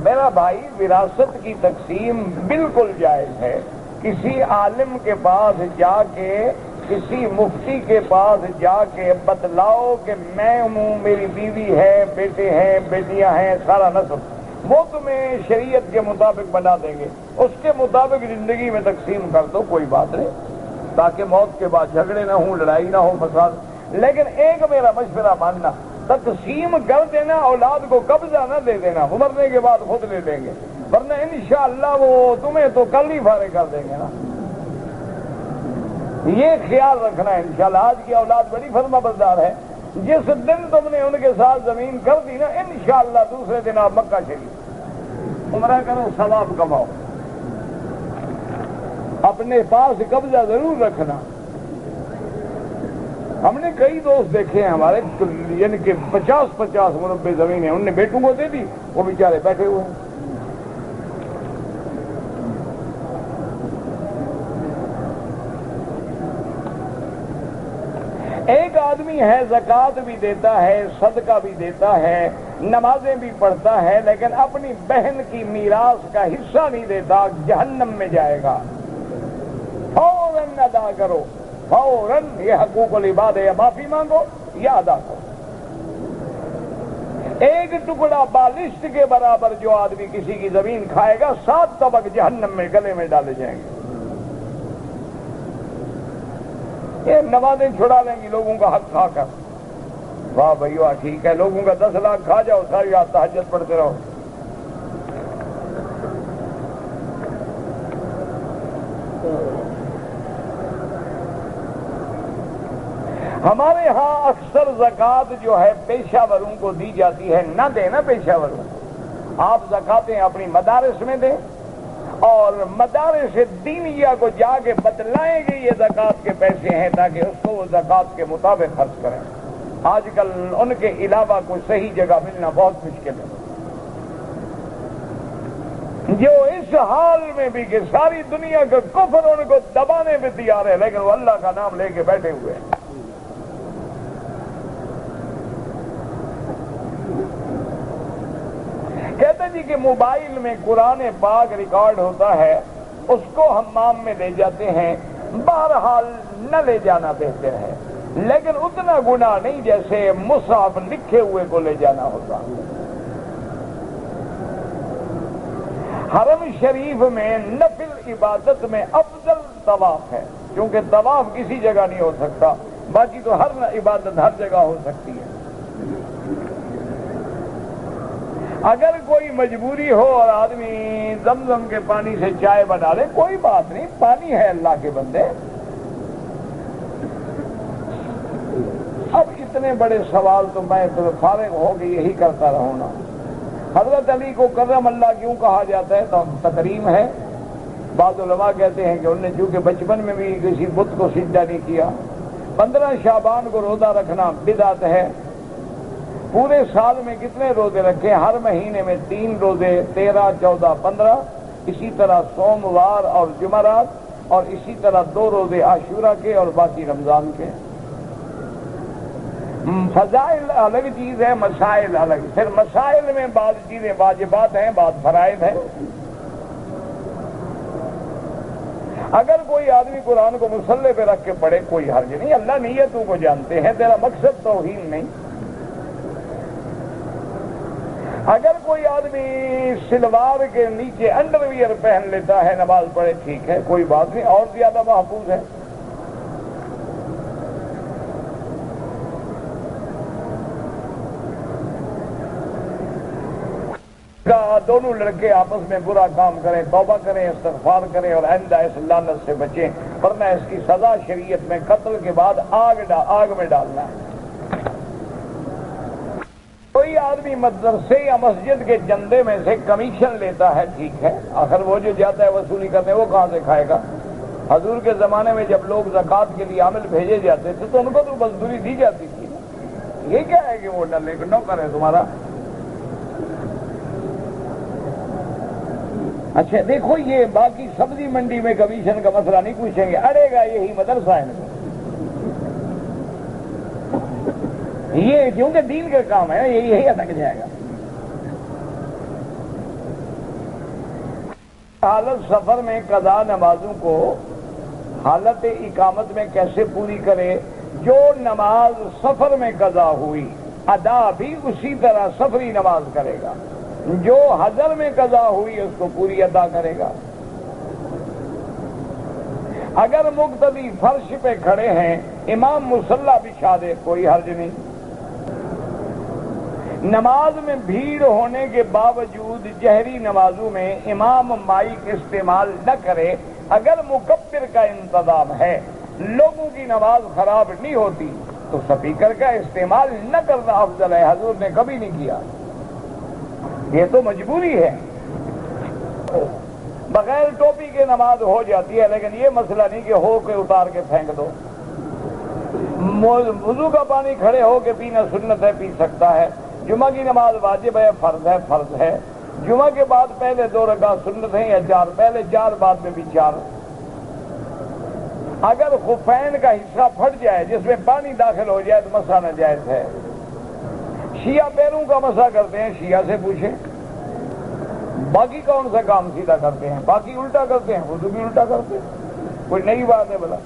میرا بھائی وراثت کی تقسیم بالکل جائز ہے۔ کسی عالم کے پاس جا کے کسی مفتی کے پاس جا کے بتلاؤ کہ میں ہوں، میری بیوی ہے، بیٹے ہیں، بیٹیاں ہیں، سارا نسب، وہ تمہیں شریعت کے مطابق بنا دیں گے، اس کے مطابق زندگی میں تقسیم کر دو، کوئی بات نہیں، تاکہ موت کے بعد جھگڑے نہ ہوں، لڑائی نہ ہو، فساد۔ لیکن ایک میرا مشورہ ماننا، تقسیم کر دینا، اولاد کو قبضہ نہ دے دینا، وہ مرنے کے بعد خود لے لیں گے، ورنہ انشاءاللہ وہ تمہیں تو کل ہی فارغ کر دیں گے نا۔ یہ خیال رکھنا ہے انشاءاللہ۔ آج کی اولاد بڑی فرما بردار ہے، جس دن تم نے ان کے ساتھ زمین کر دی نا انشاءاللہ دوسرے دن آپ مکہ شریف عمرہ کرو، ثواب کماؤ۔ اپنے پاس قبضہ ضرور رکھنا۔ ہم نے کئی دوست دیکھے ہیں ہمارے، یعنی کہ 50 مربع زمین ہے، ان نے بیٹوں کو دے دی، وہ بیچارے بیٹھے ہوئے ہیں۔ ایک آدمی ہے زکوٰۃ بھی دیتا ہے، صدقہ بھی دیتا ہے، نمازیں بھی پڑھتا ہے، لیکن اپنی بہن کی میراث کا حصہ نہیں دیتا، جہنم میں جائے گا۔ فوراً ادا کرو، فوراً، یہ حقوق العباد ہے، یا معافی مانگو یا ادا کرو۔ ایک ٹکڑا بالشت کے برابر جو آدمی کسی کی زمین کھائے گا، 7 طبق جہنم میں گلے میں ڈالے جائیں گے۔ یہ نمازیں چھڑا لیں گی لوگوں کا حق کھا کر، واہ بھائی واہ، ٹھیک ہے، لوگوں کا 10 لاکھ کھا جاؤ، ساری رات تہجد پڑھتے رہو۔ ہمارے ہاں اکثر زکوٰۃ جو ہے پیشہ وروں کو دی جاتی ہے، نہ دیں نا پیشہ وروں، آپ زکوٰتیں اپنی مدارس میں دیں اور مدارس دینیہ کو جا کے بتلائیں گے یہ زکوٰۃ کے پیسے ہیں، تاکہ اس کو وہ زکوٰۃ کے مطابق خرچ کریں۔ آج کل ان کے علاوہ کوئی صحیح جگہ ملنا بہت مشکل ہے، جو اس حال میں بھی کہ ساری دنیا کا کفر ان کو دبانے پہ تیار ہے، لیکن وہ اللہ کا نام لے کے بیٹھے ہوئے ہیں۔ کہتے جی کہ موبائل میں قرآن پاک ریکارڈ ہوتا ہے، اس کو حمام میں لے جاتے ہیں، بہرحال نہ لے جانا بہتر ہے، لیکن اتنا گناہ نہیں جیسے مصحف لکھے ہوئے کو لے جانا ہوتا۔ حرم شریف میں نفل عبادت میں افضل طواف ہے، کیونکہ طواف کسی جگہ نہیں ہو سکتا، باقی تو ہر عبادت ہر جگہ ہو سکتی ہے۔ اگر کوئی مجبوری ہو اور آدمی زمزم کے پانی سے چائے بنا لے، کوئی بات نہیں، پانی ہے اللہ کے بندے۔ اب اتنے بڑے سوال تو میں فارغ ہو کے یہی کرتا رہوں نا۔ حضرت علی کو کرم اللہ کیوں کہا جاتا ہے؟ تو تکریم ہے۔ بعض علماء کہتے ہیں کہ انہوں نے چونکہ بچپن میں بھی کسی بت کو سجدہ نہیں کیا۔ 15 شعبان کو روزہ رکھنا بدعت ہے۔ پورے سال میں کتنے روزے رکھے؟ ہر مہینے میں 3 روزے، 13، 14، 15، اسی طرح سوموار اور جمعرات، اور اسی طرح 2 روزے عاشورہ کے اور باقی رمضان کے۔ فضائل الگ چیز ہے، مسائل الگ. پھر مسائل میں بعض چیزیں واجبات ہیں، بعض فرائض ہیں. اگر کوئی آدمی قرآن کو مصلے پہ رکھ کے پڑھے کوئی حرج نہیں، اللہ نیتوں کو جانتے ہیں، تیرا مقصد توہین نہیں. اگر کوئی آدمی سلوار کے نیچے انڈر ویئر پہن لیتا ہے نماز پڑھے، ٹھیک ہے، کوئی بات نہیں، اور زیادہ محفوظ ہے. دونوں لڑکے آپس میں برا کام کریں، توبہ کریں، استغفار کریں اور آئندہ اس لعنت سے بچیں، ورنہ اس کی سزا شریعت میں قتل کے بعد آگ میں ڈالنا ہے. کوئی آدمی مدرسے یا مسجد کے چندے میں سے کمیشن لیتا ہے، ٹھیک ہے، آخر وہ جو جاتا ہے وصولی کرنے وہ کہاں سے کھائے گا؟ حضور کے زمانے میں جب لوگ زکوٰۃ کے لیے عامل بھیجے جاتے تھے تو ان کو تو مزدوری دی جاتی تھی. یہ کیا ہے کہ وہ نوکر ہے تمہارا؟ اچھا دیکھو، یہ باقی سبزی منڈی میں کمیشن کا مسئلہ نہیں پوچھیں گے، اڑے گا یہی مدرسہ ہے. یہ کیونکہ دین کا کام ہے، یہی اٹک جائے گا. حالت سفر میں قضا نمازوں کو حالت اقامت میں کیسے پوری کرے؟ جو نماز سفر میں قضا ہوئی ادا بھی اسی طرح سفری نماز کرے گا، جو حضر میں قضا ہوئی اس کو پوری ادا کرے گا. اگر مقتدی فرش پہ کھڑے ہیں، امام مصلی بچھا دے، کوئی حرج نہیں. نماز میں بھیڑ ہونے کے باوجود جہری نمازوں میں امام مائک استعمال نہ کرے. اگر مکبر کا انتظام ہے، لوگوں کی نماز خراب نہیں ہوتی، تو سپیکر کا استعمال نہ کرنا افضل ہے. حضور نے کبھی نہیں کیا، یہ تو مجبوری ہے. بغیر ٹوپی کے نماز ہو جاتی ہے، لیکن یہ مسئلہ نہیں کہ ہو کے اتار کے پھینک دو. وضو کا پانی کھڑے ہو کے پینا سنت ہے، پی سکتا ہے. جمعہ کی نماز واجب ہے، فرض ہے. جمعہ کے بعد پہلے 2 رکعت سنت ہیں یا 4، پہلے 4 بعد میں بھی 4. اگر خفین کا حصہ پھٹ جائے جس میں پانی داخل ہو جائے تو مسح ناجائز ہے. شیعہ پیروں کا مسح کرتے ہیں، شیعہ سے پوچھیں. باقی کون سا کام سیدھا کرتے ہیں؟ باقی الٹا کرتے ہیں، وضو بھی الٹا کرتے ہیں. کوئی نئی بات ہے بلا؟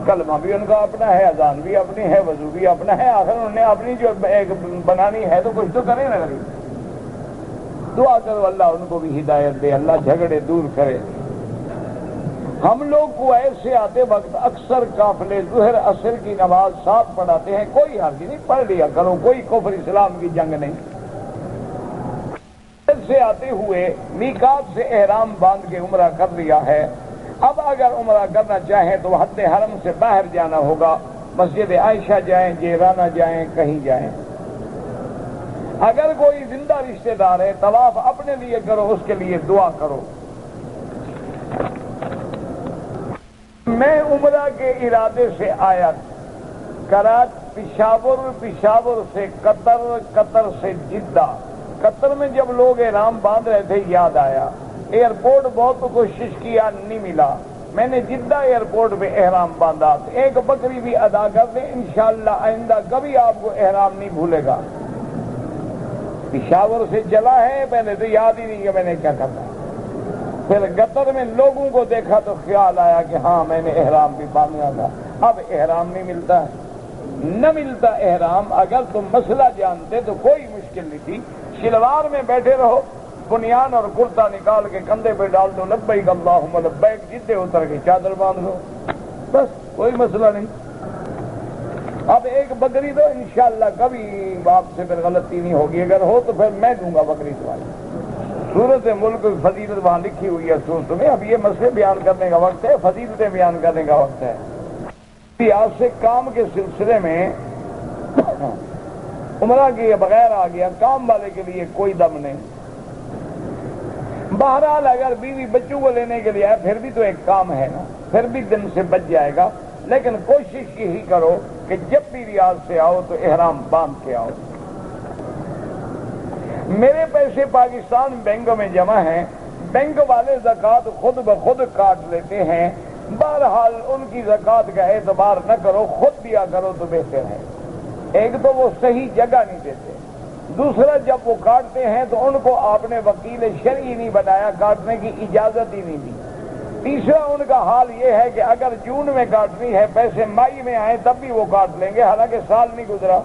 کلمہ بھی ان کا اپنا ہے، اذان بھی اپنی ہے، وضو بھی اپنا ہے. آخر انہوں نے اپنی جو ایک بنانی ہے تو کچھ تو کرے نا. دعا کرو اللہ ان کو بھی ہدایت دے، اللہ جھگڑے دور کرے. ہم لوگ کو ایسے آتے وقت اکثر قافلے ظہر عصر کی نماز ساتھ پڑھاتے ہیں، کوئی حرج نہیں، پڑھ لیا کرو، کوئی کفر اسلام کی جنگ نہیں. سے آتے ہوئے میقات سے احرام باندھ کے عمرہ کر لیا ہے. اب اگر عمرہ کرنا چاہیں تو حد حرم سے باہر جانا ہوگا، مسجد عائشہ جائیں، جیرانہ جائیں، کہیں جائیں. اگر کوئی زندہ رشتہ دار ہے، طواف اپنے لیے کرو، اس کے لیے دعا کرو. میں عمرہ کے ارادے سے آیا پشاور سے قطر سے جدہ. قطر میں جب لوگ احرام باندھ رہے تھے یاد آیا، ایئرپورٹ بہت کوشش کیا، نہیں ملا. میں نے جدہ ایئرپورٹ پہ احرام باندھا. ایک بکری بھی ادا کر دیں، انشاءاللہ آئندہ کبھی آپ کو احرام نہیں بھولے گا. پشاور سے چلا ہے، پہلے تو یاد ہی نہیں کہ میں نے کیا کرنا. پھر قطر میں لوگوں کو دیکھا تو خیال آیا کہ ہاں میں نے احرام بھی باندھا تھا. اب احرام نہیں ملتا ہے، نہ ملتا احرام. اگر تم مسئلہ جانتے تو کوئی مشکل نہیں تھی. شلوار میں بیٹھے رہو، بنیان اور کرتا نکال کے کندھے پہ ڈال دو، لبیک اللہم لبیک، جدے اتر کے چادر باندھ لو، بس کوئی مسئلہ نہیں. اب ایک بکری تو انشاءاللہ کبھی آپ سے پھر غلطی نہیں ہوگی. اگر ہو تو پھر میں دوں گا بکری تمہاری. صورت ملک فضیلت وہاں لکھی ہوئی ہے صورت میں. اب یہ مسئلے بیان کرنے کا وقت ہے، فضیلتیں بیان کرنے کا وقت ہے. آج سے کام کے سلسلے میں عمرہ کے بغیر آ گیا، کام والے کے لیے کوئی دم نہیں. بہرحال اگر بیوی بچوں کو لینے کے لیے آئے پھر بھی تو ایک کام ہے نا، پھر بھی دن سے بچ جائے گا. لیکن کوشش یہی کرو کہ جب بھی ریاض سے آؤ تو احرام باندھ کے آؤ. میرے پیسے پاکستان بینکوں میں جمع ہیں، بینک والے زکوٰۃ خود بخود کاٹ لیتے ہیں. بہرحال ان کی زکوٰۃ کا اعتبار نہ کرو، خود دیا کرو تو بہتر ہے. ایک تو وہ صحیح جگہ نہیں دیتے، دوسرا جب وہ کاٹتے ہیں تو ان کو آپ نے وکیل شرعی نہیں بنایا، کاٹنے کی اجازت ہی نہیں دی، تیسرا ان کا حال یہ ہے کہ اگر جون میں کاٹنی ہے پیسے مئی میں آئے تب بھی وہ کاٹ لیں گے، حالانکہ سال نہیں گزرا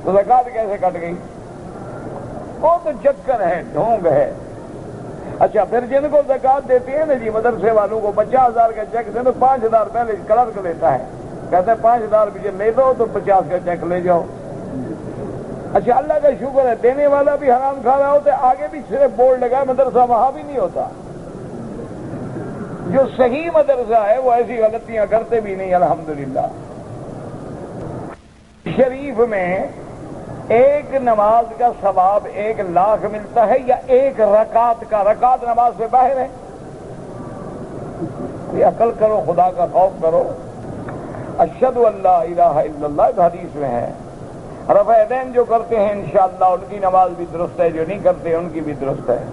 تو زکات کیسے کٹ گئی؟ وہ تو چکر ہے، ڈھونگ ہے۔ اچھا پھر جن کو زکات دیتی ہے نا جی مدرسے والوں کو 50,000 کا چیک دیں تو 5,000 پہلے کلرک لیتا ہے، کہتے ہیں 5,000 پیچھے لے دو تو 50 کا چیک لے جاؤ۔ اچھا اللہ کا شکر ہے دینے والا بھی حرام کھا رہا ہوتا ہے، آگے بھی صرف بورڈ لگا مدرسہ وہاں بھی نہیں ہوتا۔ جو صحیح مدرسہ ہے وہ ایسی غلطیاں کرتے بھی نہیں الحمدللہ۔ شریف میں ایک نماز کا ثواب 1,00,000 ملتا ہے یا ایک رکعت کا؟ رکعت نماز سے باہر ہے، یہ عقل کرو، خدا کا خوف کرو۔ اشہد ان لا الہ الا اللہ حدیث میں ہے، رفع یدین جو کرتے ہیں انشاءاللہ ان کی نماز بھی درست ہے، جو نہیں کرتے ان کی بھی درست ہے۔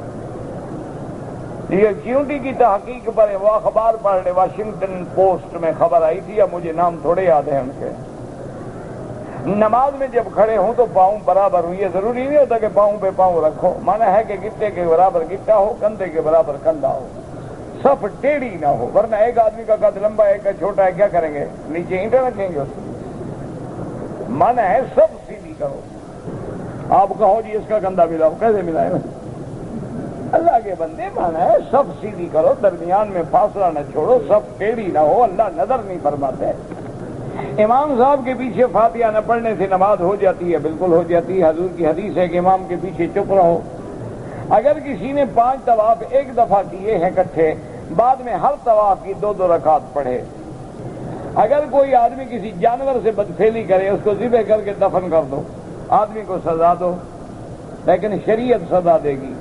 یہ چیونٹی کی تحقیق پر وہ اخبار پڑھ لے، واشنگٹن پوسٹ میں خبر آئی تھی، اب مجھے نام تھوڑے یاد ہیں ان کے۔ نماز میں جب کھڑے ہوں تو پاؤں برابر ہوں، یہ ضروری نہیں ہوتا کہ پاؤں پہ پاؤں رکھو، مانا ہے کہ گٹے کے برابر گٹا ہو، کندھے کے برابر کندھا ہو، صف ٹیڑھی نہ ہو، ورنہ ایک آدمی کا قد لمبا ایک کا چھوٹا ہے، کیا کریں گے؟ نیچے اینٹیں رکھیں گے اس کو۔ مانا ہے سب سیدھی کرو۔ آپ کہو جی اس کا کندھا ملاؤ، کیسے ملائے؟ اللہ کے بندے مانا ہے سب سیدھی کرو، درمیان میں فاصلہ نہ چھوڑو، سب ٹیڑھی نہ ہو، اللہ نظر نہیں فرماتے۔ امام صاحب کے پیچھے فاتحہ نہ پڑھنے سے نماز ہو جاتی ہے، بالکل ہو جاتی ہے، حضور کی حدیث ہے کہ امام کے پیچھے چپ رہو۔ اگر کسی نے 5 طواف ایک دفعہ کیے ہیں اکٹھے، بعد میں ہر طواف کی 2 رکعت پڑھے۔ اگر کوئی آدمی کسی جانور سے بدفعلی کرے اس کو ذبح کر کے دفن کر دو، آدمی کو سزا دو، لیکن شریعت سزا دے گی۔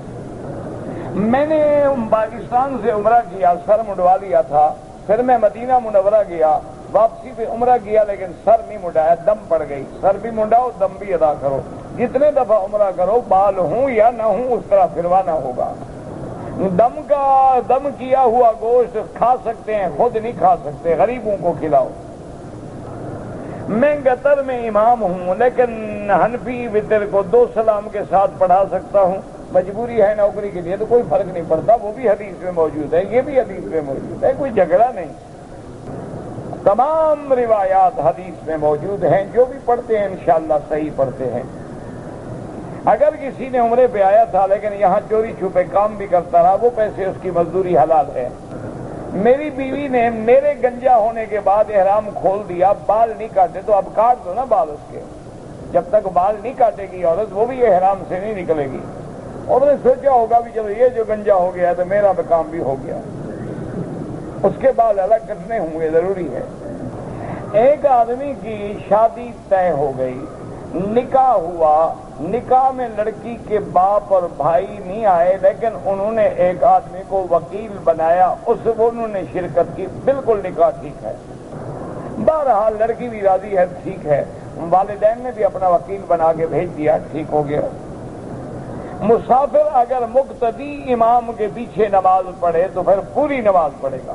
میں نے پاکستان سے عمرہ کیا، سر منڈوا لیا تھا، پھر میں مدینہ منورہ گیا، واپسی پہ عمرہ کیا لیکن سر نہیں منڈایا، دم پڑ گئی۔ سر بھی منڈاؤ، دم بھی ادا کرو، جتنے دفعہ عمرہ کرو بال ہوں یا نہ ہوں اس طرح پھروانا ہوگا۔ دم کیا ہوا گوشت کھا سکتے ہیں، خود نہیں کھا سکتے، غریبوں کو کھلاؤ۔ میں قطر میں امام ہوں لیکن حنفی وتر کو 2 سلام کے ساتھ پڑھا سکتا ہوں، مجبوری ہے نوکری کے لیے تو کوئی فرق نہیں پڑتا، وہ بھی حدیث میں موجود ہے، یہ بھی حدیث میں موجود ہے، کوئی جھگڑا نہیں، تمام روایات حدیث میں موجود ہیں، جو بھی پڑھتے ہیں انشاءاللہ صحیح پڑھتے ہیں۔ اگر کسی نے عمرے پہ آیا تھا لیکن یہاں چوری چھپے کام بھی کرتا رہا، وہ پیسے اس کی مزدوری حلال ہے۔ میری بیوی نے میرے گنجا ہونے کے بعد احرام کھول دیا، بال نہیں کاٹے تو اب کاٹ دو نا بال اس کے، جب تک بال نہیں کاٹے گی عورت وہ بھی احرام سے نہیں نکلے گی۔ اور نے سوچا ہوگا بھی چلو یہ جو گنجا ہو گیا تو میرا بھی کام بھی ہو گیا، اس کے بال الگ کٹنے ہوں گے، ضروری ہے۔ ایک آدمی کی شادی طے ہو گئی، نکاح ہوا، نکاح میں لڑکی کے باپ اور بھائی نہیں آئے لیکن انہوں نے ایک آدمی کو وکیل بنایا، انہوں نے شرکت کی، بالکل نکاح ٹھیک ہے۔ بہرحال لڑکی بھی راضی ہے، ٹھیک ہے، والدین نے بھی اپنا وکیل بنا کے بھیج دیا، ٹھیک ہو گیا۔ مسافر اگر مقتدی امام کے پیچھے نماز پڑھے تو پھر پوری نماز پڑھے گا،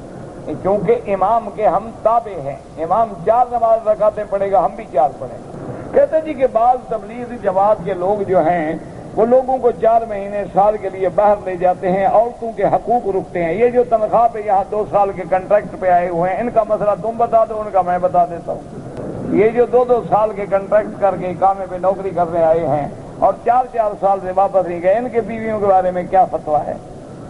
کیونکہ امام کے ہم تابع ہیں، امام 4 نماز رکعتیں پڑھے گا، ہم بھی 4 پڑھیں گے۔ کہتے جی کہ بعض تبلیغی جماعت کے لوگ جو ہیں وہ لوگوں کو 4 مہینے سال کے لیے باہر لے جاتے ہیں، عورتوں کے حقوق رکتے ہیں۔ یہ جو تنخواہ پہ یہاں 2 سال کے کنٹریکٹ پہ آئے ہوئے ہیں، ان کا مسئلہ تم بتا دو، ان کا میں بتا دیتا ہوں۔ یہ جو 2 سال کے کنٹریکٹ کر کے اقامے پہ نوکری کرنے آئے ہیں اور 4 سال سے واپس نہیں گئے، ان کے بیویوں کے بارے میں کیا فتویٰ ہے،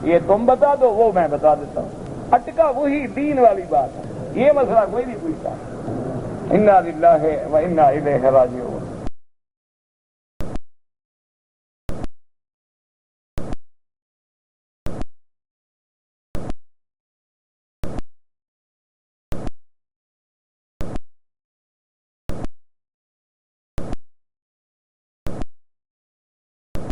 یہ تم بتا دو، وہ میں بتا دیتا ہوں۔ اٹکا وہی دین والی بات ہے، یہ مسئلہ کوئی نہیں پوچھتا۔ انا للہ و انا الیہ راجعون۔